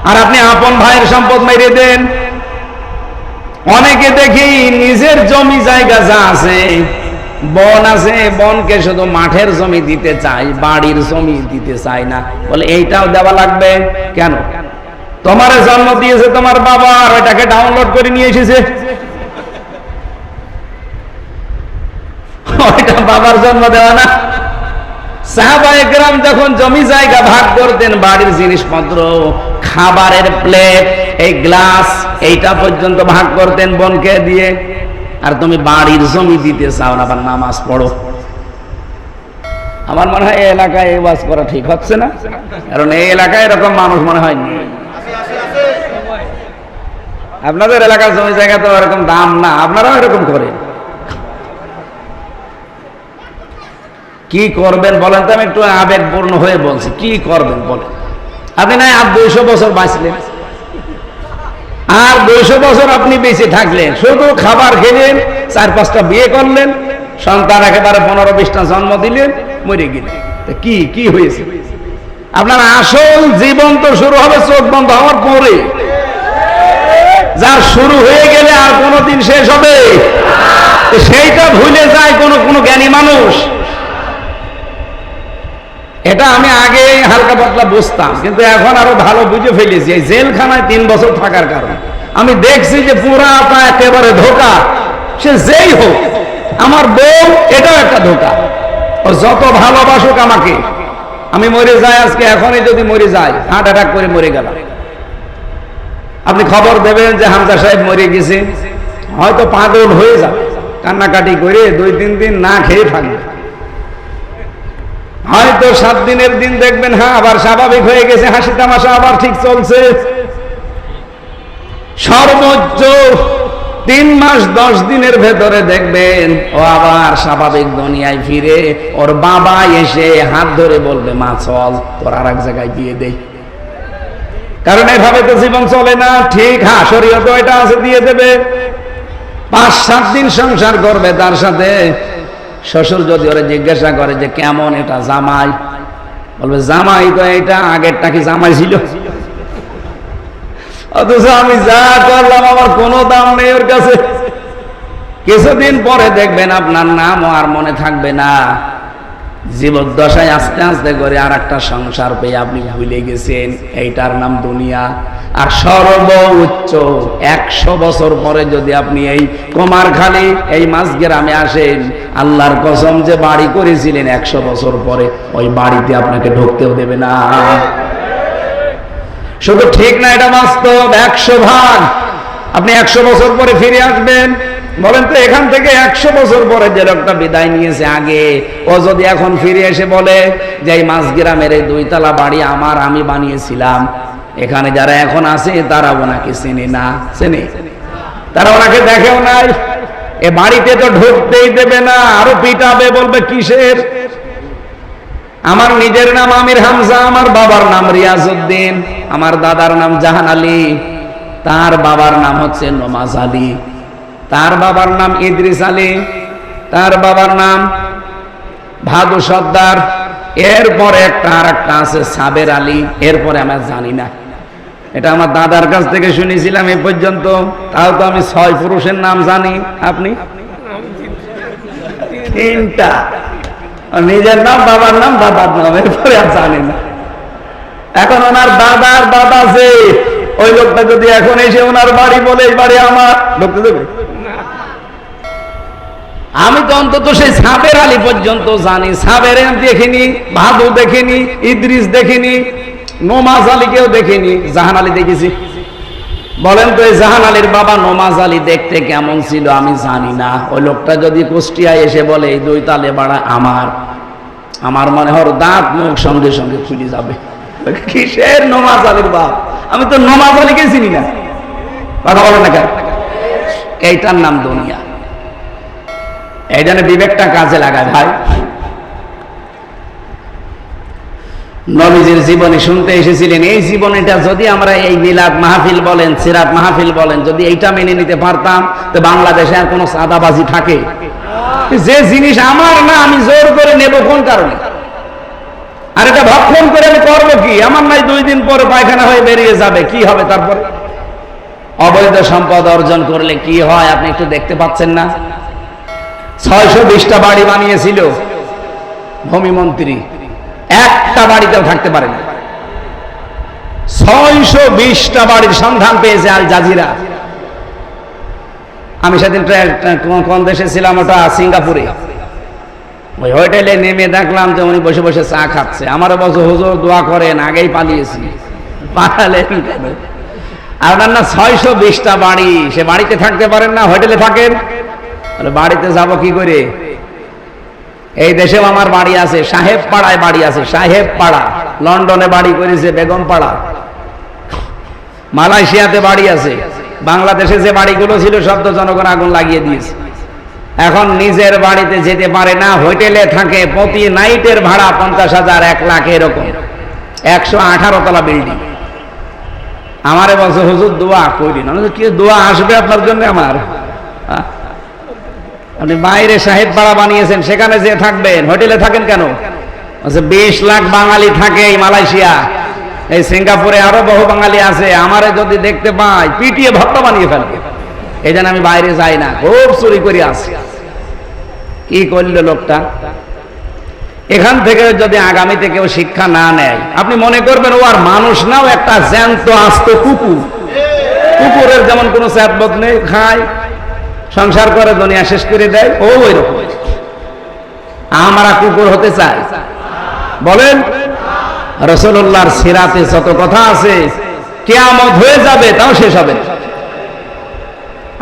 আর আপনি আপন ভাইয়ের সম্পদ মেরে দেন। অনেকে দেখি নিজের জমি জায়গা যা আছে, বন আছে, বনকে শুধু মাঠের জমি দিতে চাই, বাড়ির জমি দিতে চাই না। বলে এইটাও দেওয়া লাগবে কেন? তোমার জন্ম দিয়েছে তোমার বাবা, আর ওইটাকে ডাউনলোড করে নিয়ে এসেছে। ওইটা বাবার জন্ম দেওয়া না। সাহাবায়ে কেরাম যখন জমি জায়গা ভাগ করতেন, বাড়ির জিনিসপত্র, খাবারের প্লেট, এই গ্লাস, এইটা পর্যন্ত ভাগ করতেন বোনকে দিয়ে। আর তুমি বাড়ির জমি দিতে চাও না, আবার নামাজ পড়ো। আমার মনে হয় এই এলাকায় এই ওয়াজ করা ঠিক হচ্ছে না, কারণ এই এলাকায় এরকম মানুষ মনে হয় আপনাদের এলাকার জমি জায়গা তো এরকম দাম না, আপনারাও এরকম করেন। কি করবেন বলেন তো? আমি একটু আবেগপূর্ণ হয়ে বলছি, কি করবেন বলেন? আপনি নাই আর 200 বছর বাঁচলেন, আর 200 বছর আপনি বেঁচে থাকলেন, শুধু খাবার খেলেন, 4-5টা বিয়ে করলেন, সন্তান একেবারে 15-20টা জন্ম দিলেন, মরে গেলেন। কি কি হয়েছে? আপনার আসল জীবন তো শুরু হবে চোখ বন্ধ হওয়ার পরে। যার শুরু হয়ে গেলে আর কোনোদিন শেষ হবে সেইটা ভুলে যায় কোন জ্ঞানী মানুষ। এটা আমি আগে হালকা পাতলা বুঝতাম, কিন্তু এখন আরো ভালো বুঝে ফেলেছি। এই জেলখানায় 3 বছর থাকার কারণে আমি দেখছি যে পুরাটা একেবারে ধোঁকা। সে যেই হোক, আমার বউ এটাও একটা ধোঁকা। ও যত ভালোবাসুক আমাকে, আমি মরে যাই আজকে, এখনই যদি মরে যাই, হার্ট অ্যাটাক করে মরে গেলাম, আপনি খবর দেবেন যে হামজা সাহেব মরে গেছে, হয়তো পাগল হয়ে যাবে, কান্নাকাটি করে 2-3 দিন না খেয়ে থাকবে। হয়তো 7 দিনের দিন দেখবেন হ্যাঁ আবার স্বাভাবিক হয়ে গেছে, হাসি তামাশা আবার ঠিক চলছে। সর্বোচ্চ 3 মাস 10 দিনের ভেতরে দেখবেন ও আবার স্বাভাবিক দুনিয়ায় ফিরে, ওর বাবা এসে হাত ধরে বলবে, মা চল তোর আর এক জায়গায় বিয়ে দেই। কারণ এভাবে তো জীবন চলে না। ঠিক, হ্যাঁ শরীয়তে এটা আছে, দিয়ে দেবে। 5-7 দিন সংসার করবে তার সাথে। শ্বশুর যদি ওরা জিজ্ঞাসা করে যে কেমন এটা জামাই, বলবে জামাই তো এটা আগেরটা কি জামাই ছিল? অথচ আমি যা করলাম আমার কোনো দাম নেই ওর কাছে। কিছুদিন পরে দেখবেন আপনার নামও আর মনে থাকবে না। জীবদ্দশায় আস্তে আস্তে করে আর একটা সংসার পেয়ে আপনি ভুলে গেছেন এইটার নাম দুনিয়া। আর সর্বোচ্চ 100 বছর পরে যদি আপনি এই কুমারখালী এই মাঝগ্রামে আসেন, আল্লাহর কসম যে বাড়ি করেছিলেন 100 বছর পরে, ওই বাড়িতে আপনাকে ঢুকতেও দেবে না। শুধু ঠিক না, এটা বাস্তব। 100 ভাগ আপনি 100 বছর পরে ফিরে আসবেন। বলেন তো, এখান থেকে 100 বছর পরে যে লোকটা বিদায় নিয়েছে আগে, ও যদি এখন ফিরে এসে বলে যে এই মাঝগ্রামের এই 2 তলা বাড়ি আমার, আমি বানিয়েছিলাম, এখানে যারা এখন আছে তারা ওনাকে চেনে না, চেনে, তারা ওনাকে দেখেও নাই, এ বাড়িতে তো ঢুকতেই দেবে না, আরো পিটাবে, বলবে কিসের? আমার নিজের নাম আমির হামজা, আমার বাবার নাম রিয়াজউদ্দিন, আমার দাদার নাম জাহান আলী, তার বাবার নাম হচ্ছে নমাজ আলী, তার বাবার নাম ইদ্রিস আলী, তার বাবার নাম ভাদু সর্দার, এরপরে আর একটা আছে সাবের আলী, এরপরে আমরা জানি না। এটা আমার দাদার কাছ থেকে শুনেছিলাম এই পর্যন্ত। তাও তো আমি 6 পুরুষের নাম জানি, আপনি 3টা, নিজের নাম, বাবার নাম, দাদার নাম, এরপরে আর জানি না। এখন ওনার দাদার দাদা যে ওই লোকটা যদি এখন এসে ওনার বাড়ি বলে এই বাড়ি আমার, ঢুকতে দেবে? আমি তো অন্তত সেই সাবের আলী পর্যন্ত জানি। সাবের দেখিনি, ভাদু দেখিনি, ইদ্রিস দেখিনি, নমাজ আলীকেও দেখিনি, জাহান আলী দেখেছি। বলেন তো এই জাহান আলীর বাবা নমাজ আলী দেখতে কেমন ছিল আমি জানি না। ওই লোকটা যদি কুষ্টিয়ায় এসে বলে এই 2 তালে বাড়া আমার, আমার মনে হয় দাঁত মুখ সঙ্গে সঙ্গে খুলে যাবে। কিসের নমাজ আলীর বাপ? আমি তো নমাজ আলীকে চিনি না। কথা বলে না কেন? এইটার নাম দুনিয়া। এই জন্য বিবেকটা কাজে লাগায় ভাই। নবীজির জীবনী শুনতে এসেছিলেন, এই জীবনীটা যদি আমরা এই মিলাদ মাহফিল বলেন, সিরাত মাহফিল বলেন, যদি এইটা মেনে নিতে পারতাম, তো বাংলাদেশে আর কোনো সাদাবাজি থাকে? যে জিনিস আমার না আমি জোর করে নেব কোন কারণে? আর এটা ভক্ষণ করে আমি করবো কি? আমার নাই 2 দিন পরে পায়খানা হয়ে বেরিয়ে যাবে, কি হবে তারপরে? অবৈধ সম্পদ অর্জন করলে কি হয় আপনি একটু দেখতে পাচ্ছেন না? 620টা বাড়ি বানিয়েছিল ভূমিমন্ত্রী, একটা বাড়িতেও থাকতে পারে না। 620টা বাড়ির সন্ধান পেয়েছে আল জাজিরা। আমি সেদিন কোন দেশে ছিলাম, ওটা সিঙ্গাপুরে। ওই হোটেলে নেমে দেখলাম যে উনি বসে বসে চা খাচ্ছে। আমারও বলছে হুজুর দোয়া করেন, আগেই পালিয়েছি। পালালেন কেন? আপনার না 620টা বাড়ি, সে বাড়িতে থাকতে পারেন না, হোটেলে থাকেন। বাড়িতে যাব কি করে? এই দেশেও আমার বাড়ি আছে, সাহেব পাড়ায় বাড়ি আছে, সাহেব পাড়া। লন্ডনে বাড়ি করেছে বেগম পাড়া, মালয়েশিয়াতে বাড়ি আছে, বাংলাদেশে যে বাড়িগুলো ছিল সব তো জনগণ আগুন লাগিয়ে দিয়েছে। এখন নিজের বাড়িতে যেতে পারে না, হোটেলে থাকে, প্রতি নাইটের ভাড়া 50,000, 1 লাখ এরকম, 118 তলা বিল্ডিং। আমারে বলছে হুজুর দোয়া করি না। কি দোয়া আসবে আপনার জন্য? আমার আপনি বাইরে সাহেব পাড়া বানিয়েছেন, সেখানে যে থাকবেন, হোটেলে থাকেন কেন? 20 লাখ বাঙালি থাকে এই মালয়েশিয়া, এই সিঙ্গাপুরে আরো বহু বাঙালি আছে। আমারে যদি দেখতে পাই পিটিয়ে ভক্ত বানিয়ে ফেলবে। এই জন্য আমি বাইরে যাই না, খুব চুরি করে আসি। কি করলো লোকটা? এখান থেকে যদি আগামীতে কেউ শিক্ষা না নেয়, আপনি মনে করবেন ও আর মানুষ নাও, একটা জ্যান্ত আস্ত কুকুর। কুকুরের যেমন কোনো স্যাদবোধ নেই, খায়, সংসার করে, দুনিয়া শেষ করে দেয়, ও ওই রকম। আমরা কুকুর হতে চাই? বলেন। রাসূলুল্লাহর সিরাতে যত কথা আছে, কিয়ামত হয়ে যাবে তাও শেষ হবে না।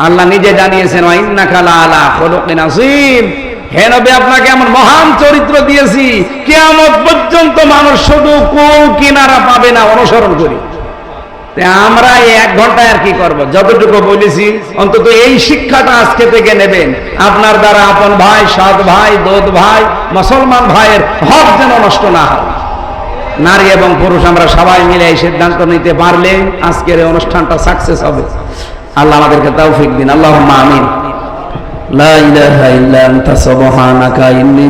আল্লাহ নিজে জানিয়েছেন, ওয়া ইন্নাকা লাআলা খুলুকিন আযীম, হে নবী আপনাকে এমন মহান চরিত্র দিয়েছি, কিয়ামত পর্যন্ত মানুষ শুধু কোল কিনারা পাবে না অনুসরণ করি। আমরা এই 1 ঘন্টায় আর কি করব? যতটুকু বলেছি অন্তত এই শিক্ষাটা আজকে থেকে নেবেন, আপনার দ্বারা আপন ভাই, সৎ ভাই, দোদ ভাই, মুসলমান ভাইয়ের হক যেন নষ্ট না হয়। নারী এবং পুরুষ আমরা সবাই মিলে এই সিদ্ধান্ত নিতে পারলে আজকের এই অনুষ্ঠানটা সাকসেস হবে। আল্লাহ আমাদেরকে তৌফিক দিন। আল্লাহুম্মা আমিন। লা ইলাহা ইল্লা আনতা সুবহানাকা ইন্নী